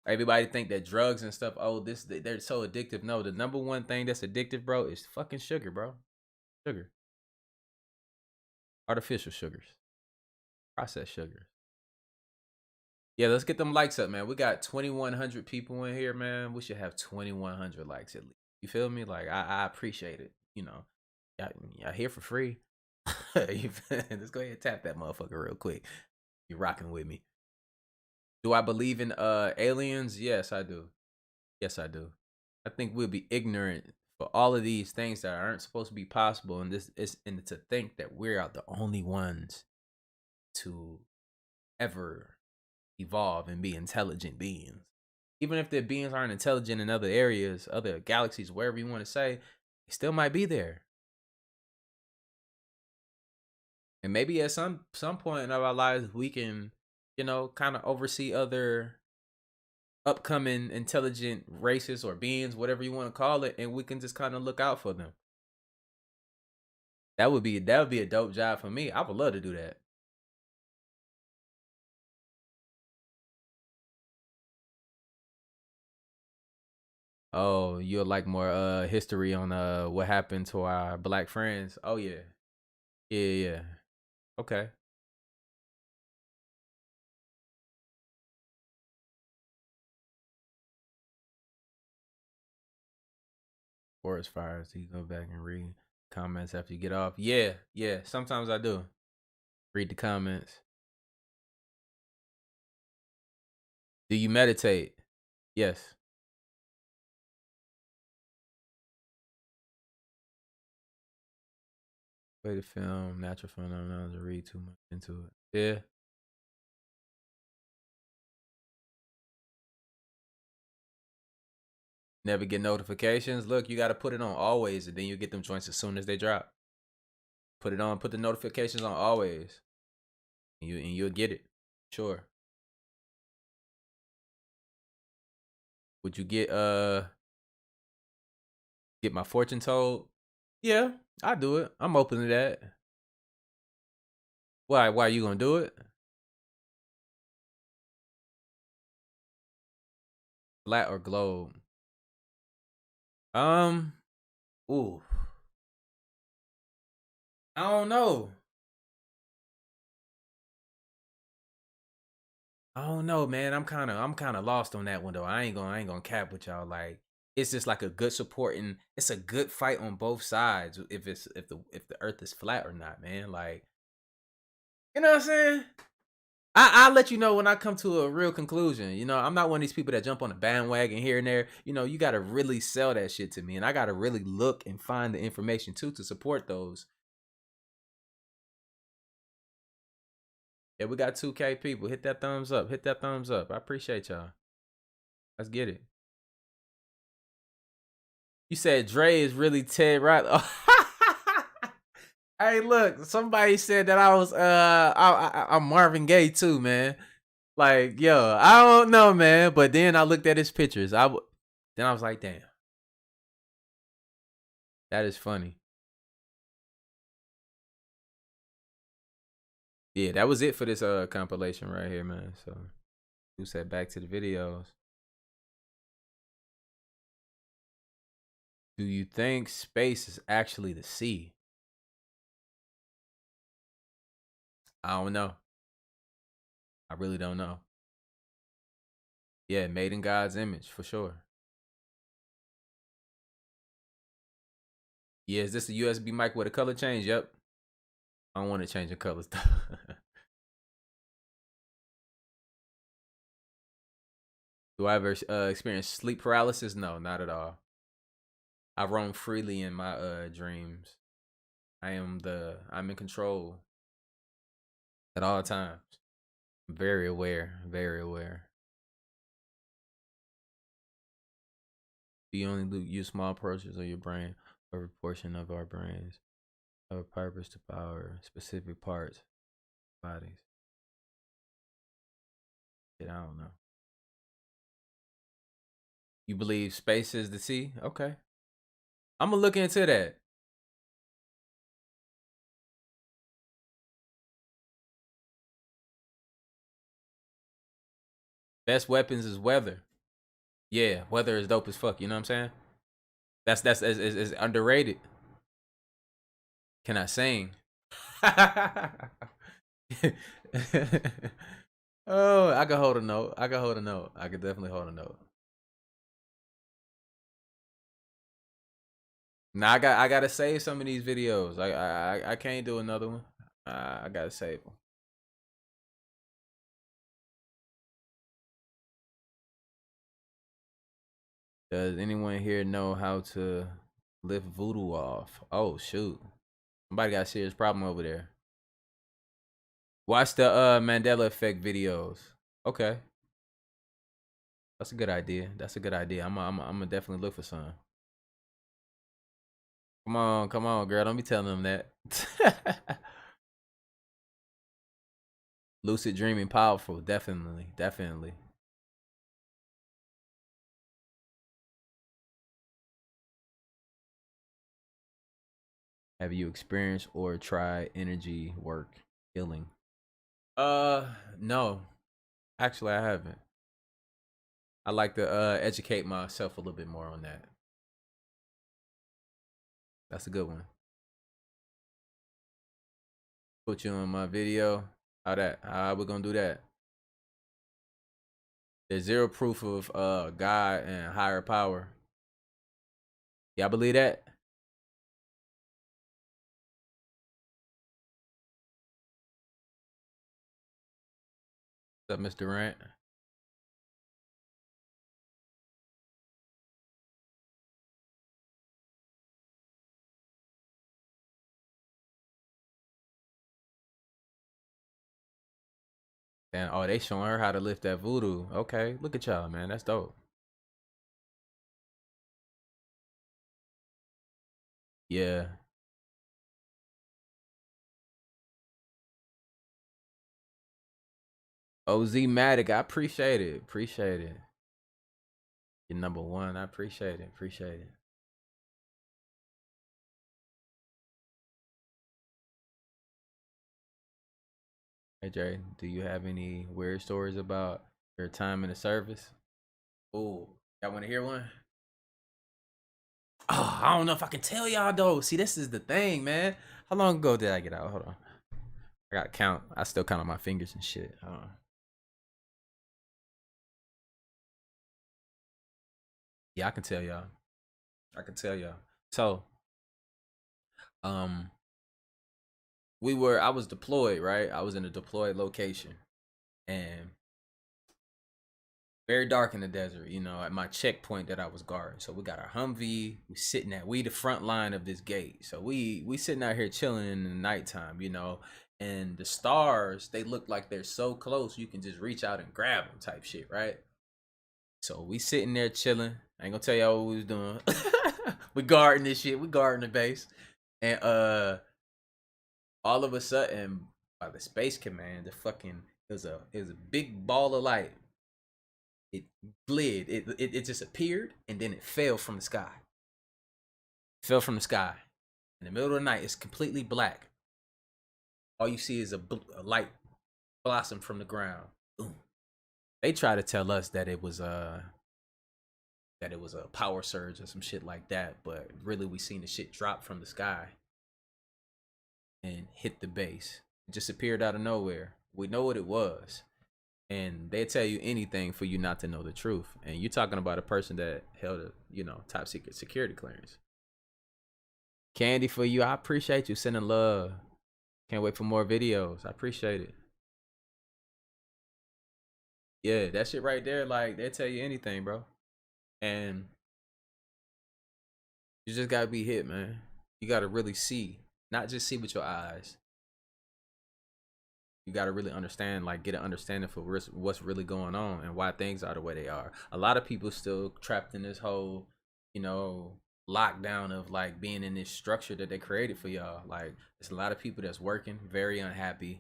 Everybody think that drugs and stuff, they're so addictive. No, the number one thing that's addictive, bro, is fucking sugar, bro. Sugar. Artificial sugars. Processed sugars. Yeah, let's get them likes up, man. We got 2,100 people in here, man. We should have 2,100 likes at least. You feel me? Like, I appreciate it. You know, y'all here for free. Let's go ahead and tap that motherfucker real quick. You rocking with me. Do I believe in aliens? Yes, I do. Yes, I do. I think we'll be ignorant for all of these things that aren't supposed to be possible, and to think that we're the only ones to ever evolve and be intelligent beings. Even if the beings aren't intelligent in other areas, other galaxies, wherever you want to say, they still might be there. And maybe at some point in our lives, we can, kind of oversee other upcoming intelligent races or beings, whatever you want to call it, and we can just kind of look out for them. That would be a dope job for me. I would love to do that. Oh, you'll like more history on what happened to our black friends. Oh yeah. Yeah. Okay. Forest fires. You go back and read comments after you get off. Yeah. Sometimes I do. Read the comments. Do you meditate? Yes. Way to film, natural phenomena to read too much into it. Yeah. Never get notifications. Look, you got to put it on always, and then you get them joints as soon as they drop. Put it on. Put the notifications on always, and you'll get it. Sure. Would you get my fortune told? Yeah, I do it. I'm open to that. Why are you gonna do it? Flat or globe? Ooh. I don't know. I don't know, man. I'm kind of lost on that one though. I ain't gonna cap with y'all. Like, it's just like a good supporting. It's a good fight on both sides. If the Earth is flat or not, man. Like, you know what I'm saying? I'll let you know when I come to a real conclusion. I'm not one of these people that jump on a bandwagon here and there. You got to really sell that shit to me, and I got to really look and find the information too to support those. Yeah, we got 2K people. Hit that thumbs up. Hit that thumbs up. I appreciate y'all. Let's get it. You said Dre is really Ted Riley. Hey, look, somebody said that I was I'm Marvin Gaye too, man. Like, yo, I don't know, man. But then I looked at his pictures. Then I was like, damn, that is funny. Yeah, that was it for this compilation right here, man. So who said back to the videos? Do you think space is actually the sea? I don't know. I really don't know. Yeah, made in God's image for sure. Yeah, is this a USB mic with a color change? Yep. I don't want to change the colors though. Do I ever experience sleep paralysis? No, not at all. I roam freely in my dreams. I'm in control at all times. Very aware, very aware. Do you only use small portions of your brain or a portion of our brains have a purpose to power specific parts, bodies? Shit, I don't know. You believe space is the sea? Okay. I'm gonna look into that. Best weapons is weather. Yeah, weather is dope as fuck. You know what I'm saying? That's is underrated. Can I sing? Oh, I can hold a note. I can hold a note. I can definitely hold a note. Now I gotta save some of these videos. I can't do another one. I gotta save them. Does anyone here know how to lift voodoo off? Oh shoot. Somebody got a serious problem over there. Watch the Mandela effect videos. Okay. That's a good idea. That's a good idea. I'm gonna definitely look for some. Come on, girl. Don't be telling them that. Lucid dreaming powerful. Definitely. Definitely. Have you experienced or tried energy work healing? No. Actually, I haven't. I like to educate myself a little bit more on that. That's a good one. Put you on my video. How we gonna do that? There's zero proof of God and higher power. Y'all believe that? What's up, Mr. Durant? And oh, they showing her how to lift that voodoo. Okay, look at y'all, man. That's dope. Yeah. OZ Matic, I appreciate it. Appreciate it. You're number one. I appreciate it. Appreciate it. Hey Jay, do you have any weird stories about your time in the service? Oh, y'all want to hear one? Oh, I don't know if I can tell y'all though. See, this is the thing, man. How long ago did I get out? Hold on. I gotta count. I still count on my fingers and shit. Yeah, I can tell y'all. I can tell y'all. So, I was deployed, right? I was in a deployed location, and very dark in the desert, you know, at my checkpoint that I was guarding. So we got our Humvee, we the front line of this gate. So we sitting out here chilling in the nighttime, you know, and the stars, they look like they're so close you can just reach out and grab them type shit, right? So we sitting there chilling. I ain't gonna tell y'all what we was doing. We guarding this shit. We guarding the base. And all of a sudden, by the Space Command, it was a big ball of light. It glid. It just appeared and then it fell from the sky. Fell from the sky. In the middle of the night, it's completely black. All you see is a light blossom from the ground. Boom. They try to tell us that it was a power surge or some shit like that, but really we seen the shit drop from the sky and hit the base. It just appeared out of nowhere. We know what it was. And they tell you anything for you not to know the truth. And you're talking about a person that held a, top secret security clearance. Candy for you. I appreciate you sending love. Can't wait for more videos. I appreciate it. Yeah, that shit right there, like, they tell you anything, bro. And you just gotta be hit, man. You gotta really see. Not just see with your eyes. You got to really understand, like, get an understanding for what's really going on and why things are the way they are. A lot of people still trapped in this whole, lockdown of, like, being in this structure that they created for y'all. Like, there's a lot of people that's working, very unhappy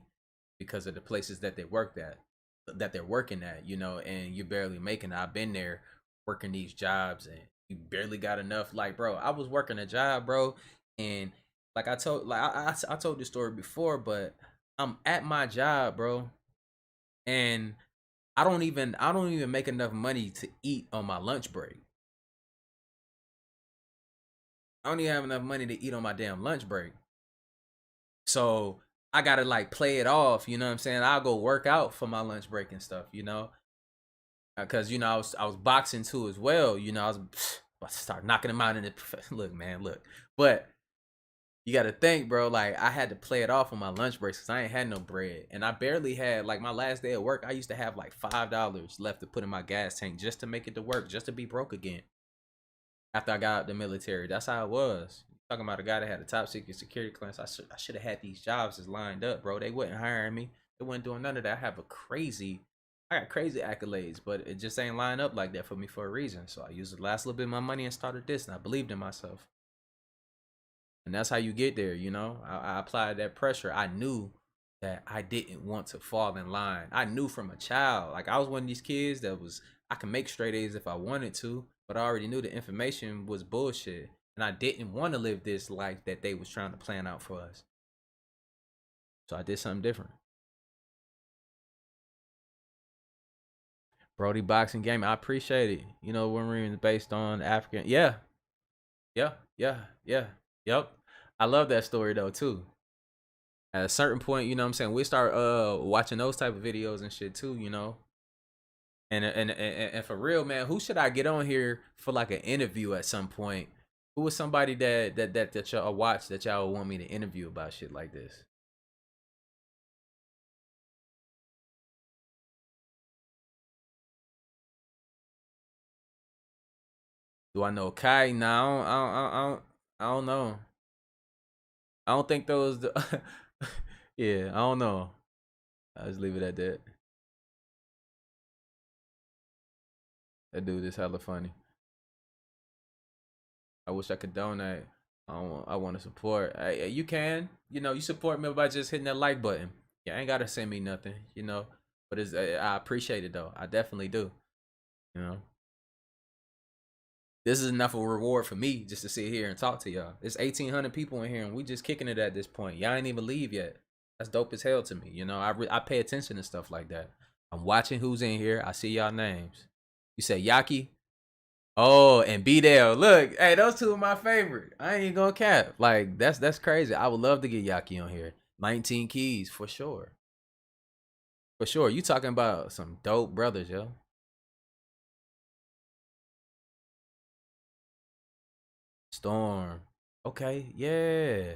because of the places that they're working at, and you're barely making it. I've been there working these jobs and you barely got enough. Like, bro, I was working a job, bro, and like I told this story before, but I'm at my job, bro, and I don't even make enough money to eat on my lunch break. I don't even have enough money to eat on my damn lunch break. So I gotta, like, play it off, you know what I'm saying? I'll go work out for my lunch break and stuff, because I was boxing too as well. I was about to start knocking them out in the look, but you got to think, bro, like, I had to play it off on my lunch breaks because I ain't had no bread. And I barely had, like, my last day at work, I used to have like $5 left to put in my gas tank just to make it to work, just to be broke again. After I got out the military, that's how it was. Talking about a guy that had a top secret security clearance. I should have had these jobs as lined up, bro. They wasn't hiring me. They wasn't doing none of that. I got crazy accolades, but it just ain't lined up like that for me for a reason. So I used the last little bit of my money and started this, and I believed in myself. And that's how you get there, I applied that pressure. I knew that I didn't want to fall in line. I knew from a child, like, I was one of these kids I can make straight A's if I wanted to, but I already knew the information was bullshit. And I didn't want to live this life that they was trying to plan out for us. So I did something different. Brody boxing game, I appreciate it. When we're based on African. Yeah. Yep. I love that story though too. At a certain point, we start watching those type of videos and shit too, And for real, man, who should I get on here for like an interview at some point? Who was somebody that y'all watch that y'all want me to interview about shit like this? Do I know Kai? No, I don't know. I don't think those. Yeah, I don't know. I'll just leave it at that. That dude is hella funny. I wish I could donate. I want to support. You can. You support me by just hitting that like button. Yeah, I ain't gotta send me nothing. But I appreciate it though. I definitely do. This is enough of a reward for me just to sit here and talk to y'all. There's 1,800 people in here and we just kicking it at this point. Y'all ain't even leave yet. That's dope as hell to me. I pay attention to stuff like that. I'm watching who's in here. I see y'all names. You say Yaki? Oh, and B-Dale. Look, hey, those two are my favorite. I ain't even gonna cap. Like, that's crazy. I would love to get Yaki on here. 19 keys for sure. For sure. You talking about some dope brothers, yo. Storm. Okay, yeah.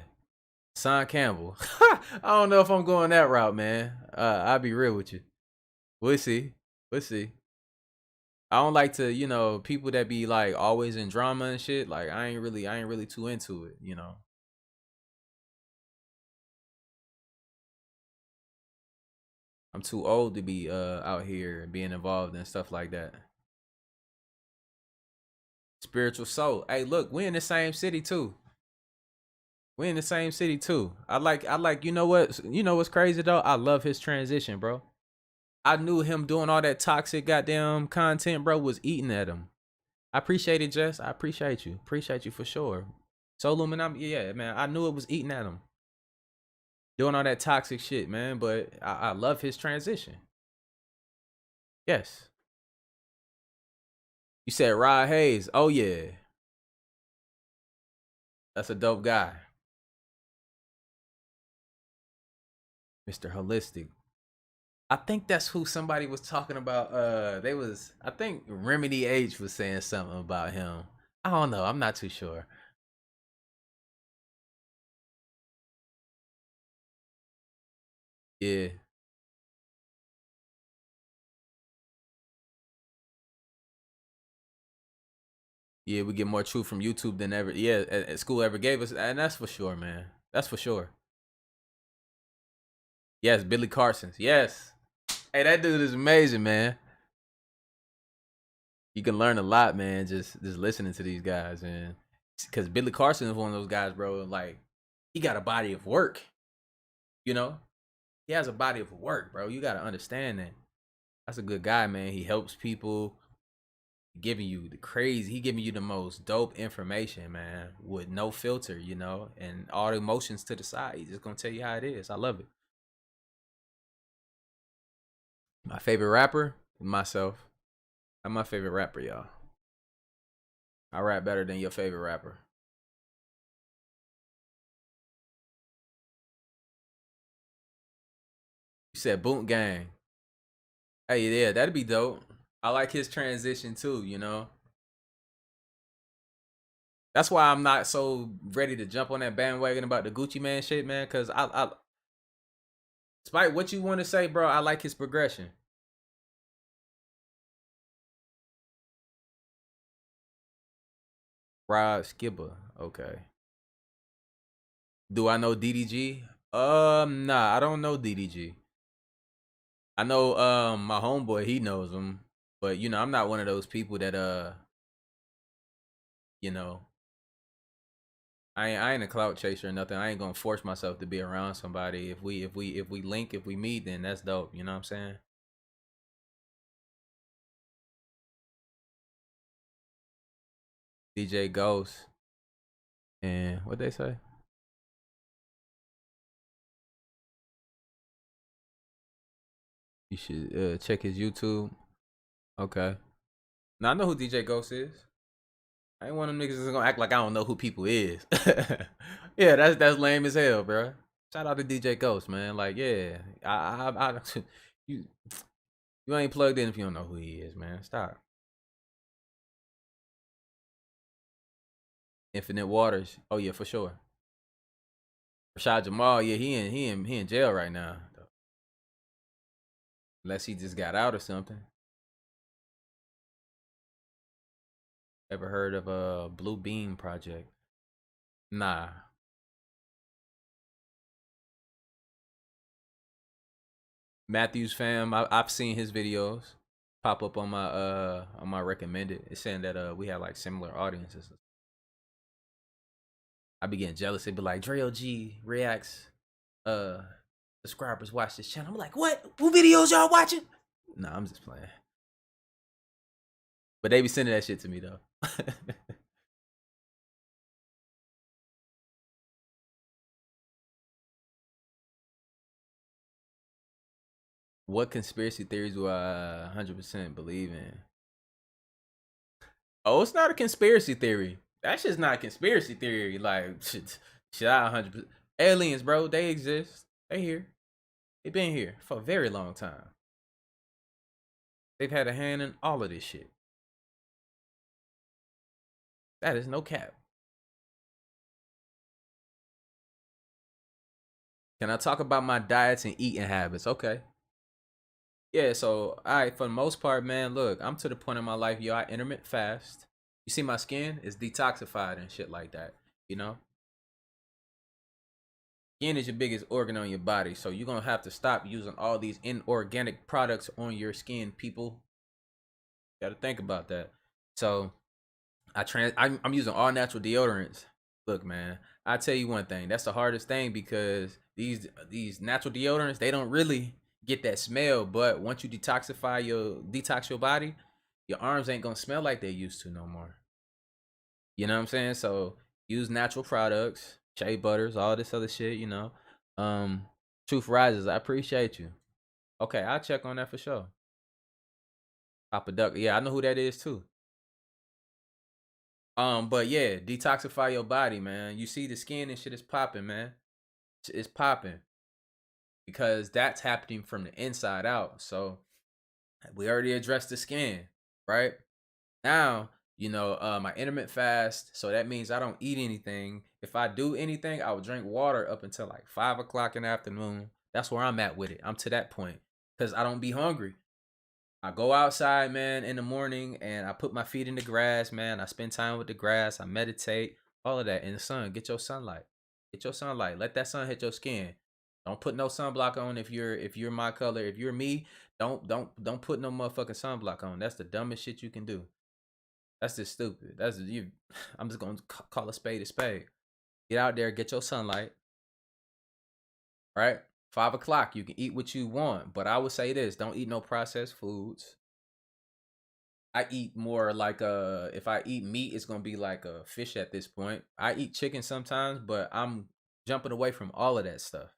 Son Campbell. I don't know if I'm going that route, man. I'll be real with you. We'll see. I don't like to, people that be like always in drama and shit. Like, I ain't really too into it, I'm too old to be out here being involved in stuff like that. Spiritual soul. Hey, look, we in the same city too. We in the same city too. I like, you know what's crazy though? I love his transition, bro. I knew him doing all that toxic goddamn content, bro, was eating at him. I appreciate it, Jess. I appreciate you. Appreciate you for sure. So Luminam, yeah, man. I knew it was eating at him. Doing all that toxic shit, man. But I love his transition. Yes. You said Rod Hayes. Oh yeah. That's a dope guy. Mr. Holistic. I think that's who somebody was talking about. I think Remedy H was saying something about him. I don't know. I'm not too sure. Yeah. Yeah, we get more truth from YouTube than ever. Yeah, at school ever gave us, and that's for sure, man. That's for sure. Yes, Billy Carson's. Yes. Hey, that dude is amazing, man. You can learn a lot, man, just listening to these guys, man. Because Billy Carson is one of those guys, bro. Like, he got a body of work. You know, he has a body of work, bro. You gotta understand that. That's a good guy, man. He helps people. Giving you he giving you the most dope information, man, with no filter, you know, and all the emotions to the side. He's just gonna tell you how it is. I love it. My favorite rapper, myself. I'm my favorite rapper, y'all. I rap better than your favorite rapper. You said Boot Gang. Hey, yeah, that'd be dope. I like his transition too, you know. That's why I'm not so ready to jump on that bandwagon about the Gucci Man shit, man. Cause despite what you want to say, bro, I like his progression. Rod Skibber, okay. Do I know DDG? Nah, I don't know DDG. I know my homeboy, he knows him, but you know, I'm not one of those people that you know, I ain't a clout chaser or nothing. I ain't gonna force myself to be around somebody. If we link, if we meet, then that's dope. You know what I'm saying? DJ Ghost. And what they say? You should check his YouTube. Okay. Now I know who DJ Ghost is. I ain't one of them niggas that's gonna act like I don't know who people is. Yeah, that's lame as hell, bro. Shout out to DJ Ghost, man. Like, yeah, you ain't plugged in if you don't know who he is, man. Stop. Infinite Waters. Oh yeah, for sure. Rashad Jamal, yeah, he in jail right now. Unless he just got out or something. Ever heard of a Blue Beam Project? Nah. Matthews fam, I've seen his videos pop up on my recommended. It's saying that we have like similar audiences. I be getting jealous. It'd be like DREOGREACTS subscribers watch this channel. I'm like, what? What videos y'all watching? Nah, I'm just playing. But they be sending that shit to me though. What conspiracy theories do I 100% believe in? Oh, it's not a conspiracy theory. That's just not a conspiracy theory. Like, shit I 100%. Aliens, bro, they exist. They here. They been here for a very long time. They've had a hand in all of this shit. That is no cap. Can I talk about my diets and eating habits? Okay. Yeah, so, alright, for the most part, man, look, I'm to the point in my life, yo, I intermittent fast. You see my skin is detoxified and shit like that, you know? Skin is your biggest organ on your body, so you're gonna have to stop using all these inorganic products on your skin, people. You gotta think about that. So, I'm using all natural deodorants, Look, man, I tell you one thing. That's the hardest thing because these natural deodorants, they don't really get that smell. But once you detox your body, your arms ain't gonna smell like they used to no more. You know what I'm saying? So use natural products, shea butters, all this other shit. You know, Truth Rises. I appreciate you. Okay, I'll check on that for sure. Papa Duck. Yeah, I know who that is too. But yeah, detoxify your body, man. You see the skin and shit is popping, man. It's popping because that's happening from the inside out. So we already addressed the skin, right? Now, you know, my intermittent fast. So that means I don't eat anything. If I do anything, I will drink water up until like 5 o'clock in the afternoon. That's where I'm at with it. I'm to that point because I don't be hungry. I go outside, man, in the morning and I put my feet in the grass, man. I spend time with the grass. I meditate, all of that in the sun. Get your sunlight. Get your sunlight. Let that sun hit your skin. Don't put no sunblock on if you're my color. If you're me, don't put no motherfucking sunblock on. That's the dumbest shit you can do. That's just stupid. That's you. I'm just gonna call a spade a spade. Get out there, get your sunlight. Right? 5 o'clock, you can eat what you want. But I would say this, don't eat no processed foods. I eat more like if I eat meat, it's gonna be like a fish at this point. I eat chicken sometimes, but I'm jumping away from all of that stuff.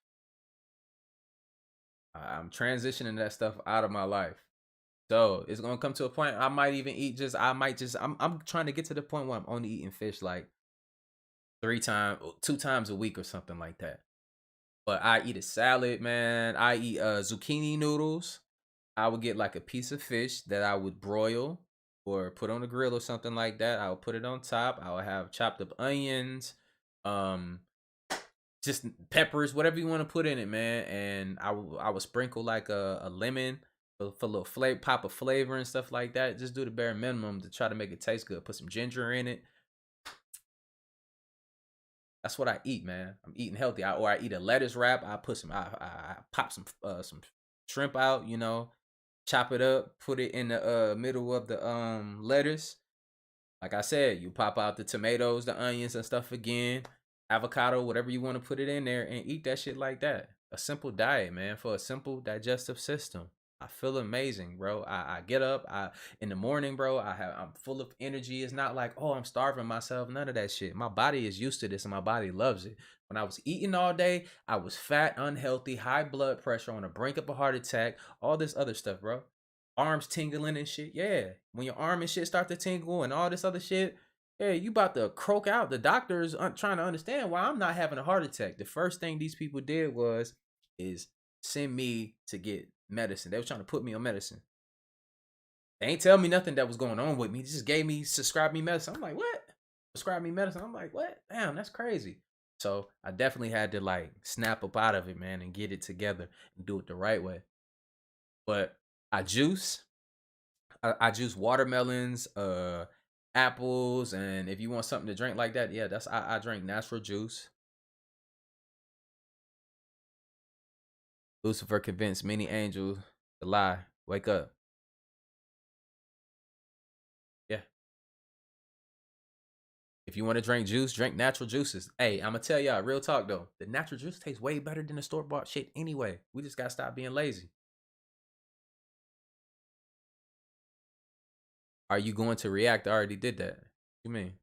I'm transitioning that stuff out of my life. So it's gonna come to a point I might even eat I'm trying to get to the point where I'm only eating fish like 2 times a week or something like that. But I eat a salad, man. I eat zucchini noodles. I would get like a piece of fish that I would broil or put on the grill or something like that. I would put it on top. I would have chopped up onions, just peppers, whatever you want to put in it, man. And I would sprinkle like a lemon for a little flavor, pop of flavor and stuff like that. Just do the bare minimum to try to make it taste good. Put some ginger in it. That's what I eat, man. I'm eating healthy. Or I eat a lettuce wrap. I pop some shrimp out, you know, chop it up, put it in the middle of the lettuce. Like I said, you pop out the tomatoes, the onions and stuff again, avocado, whatever you want to put it in there and eat that shit like that. A simple diet, man, for a simple digestive system. I feel amazing, bro. I get up in the morning, bro. I'm full of energy. It's not like, oh, I'm starving myself. None of that shit. My body is used to this and my body loves it. When I was eating all day, I was fat, unhealthy, high blood pressure, on the brink of a heart attack, all this other stuff, bro. Arms tingling and shit. Yeah. When your arm and shit start to tingle and all this other shit, yeah, you about to croak out. The doctors trying to understand why I'm not having a heart attack. The first thing these people did is send me to get medicine. They were trying to put me on medicine. They ain't tell me nothing that was going on with me. They just subscribed me medicine. I'm like, what? Prescribe me medicine. I'm like, what? Damn, that's crazy. So I definitely had to like snap up out of it, man, and get it together and do it the right way. But I juice watermelons, apples, and if you want something to drink like that, yeah, I drink natural juice. Lucifer convinced many angels to lie. Wake up. Yeah. If you want to drink juice, drink natural juices. Hey, I'm going to tell y'all, real talk though. The natural juice tastes way better than the store-bought shit anyway. We just got to stop being lazy. Are you going to react? I already did that. What you mean?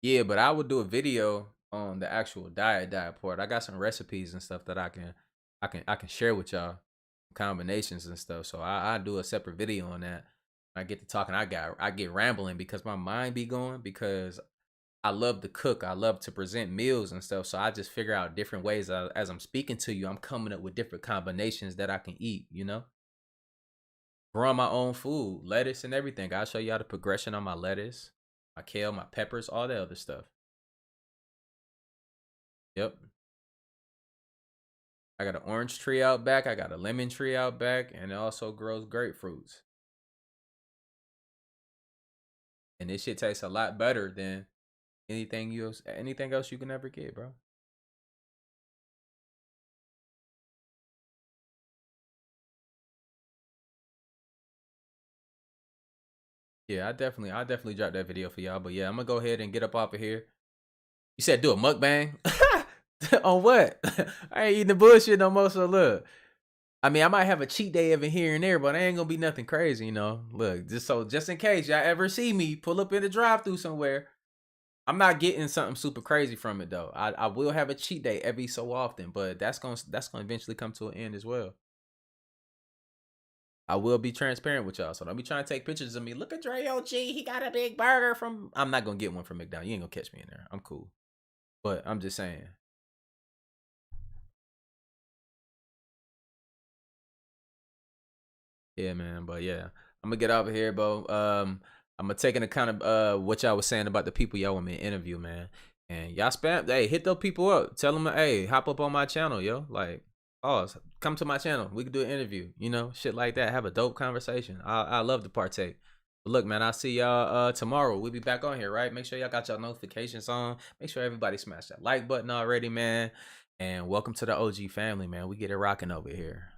Yeah, but I would do a video on the actual diet part. I got some recipes and stuff that I can share with y'all, combinations and stuff. So I do a separate video on that. I get to talking. I get rambling because my mind be going because I love to cook. I love to present meals and stuff. So I just figure out different ways as I'm speaking to you. I'm coming up with different combinations that I can eat. You know, growing my own food, lettuce and everything. I'll show y'all the progression on my lettuce, my kale, my peppers, all that other stuff. Yep. I got an orange tree out back. I got a lemon tree out back, and it also grows grapefruits. And this shit tastes a lot better than anything else you can ever get, bro. Yeah, I definitely dropped that video for y'all. But yeah, I'm gonna go ahead and get up off of here. You said do a mukbang? On what? I ain't eating the bullshit no more, so look. I mean, I might have a cheat day every here and there, but it ain't gonna be nothing crazy, you know. Look, just in case y'all ever see me pull up in the drive-thru somewhere, I'm not getting something super crazy from it though. I will have a cheat day every so often, but that's gonna eventually come to an end as well. I will be transparent with y'all, so don't be trying to take pictures of me. Look at DREOG, he got a big burger from. I'm not gonna get one from McDonald's. You ain't gonna catch me in there. I'm cool, but I'm just saying. Yeah, man. But yeah, I'm gonna get out of here, bro. I'm gonna take into account of what y'all was saying about the people y'all want me to interview, man. And y'all spam, hey, hit those people up. Tell them, hey, hop up on my channel, yo. Like, oh, come to my channel. We can do an interview, you know, shit like that. Have a dope conversation. I love to partake. But look, man, I'll see y'all tomorrow. We'll be back on here, right? Make sure y'all got y'all notifications on. Make sure everybody smash that like button already, man. And welcome to the OG family, man. We get it rocking over here.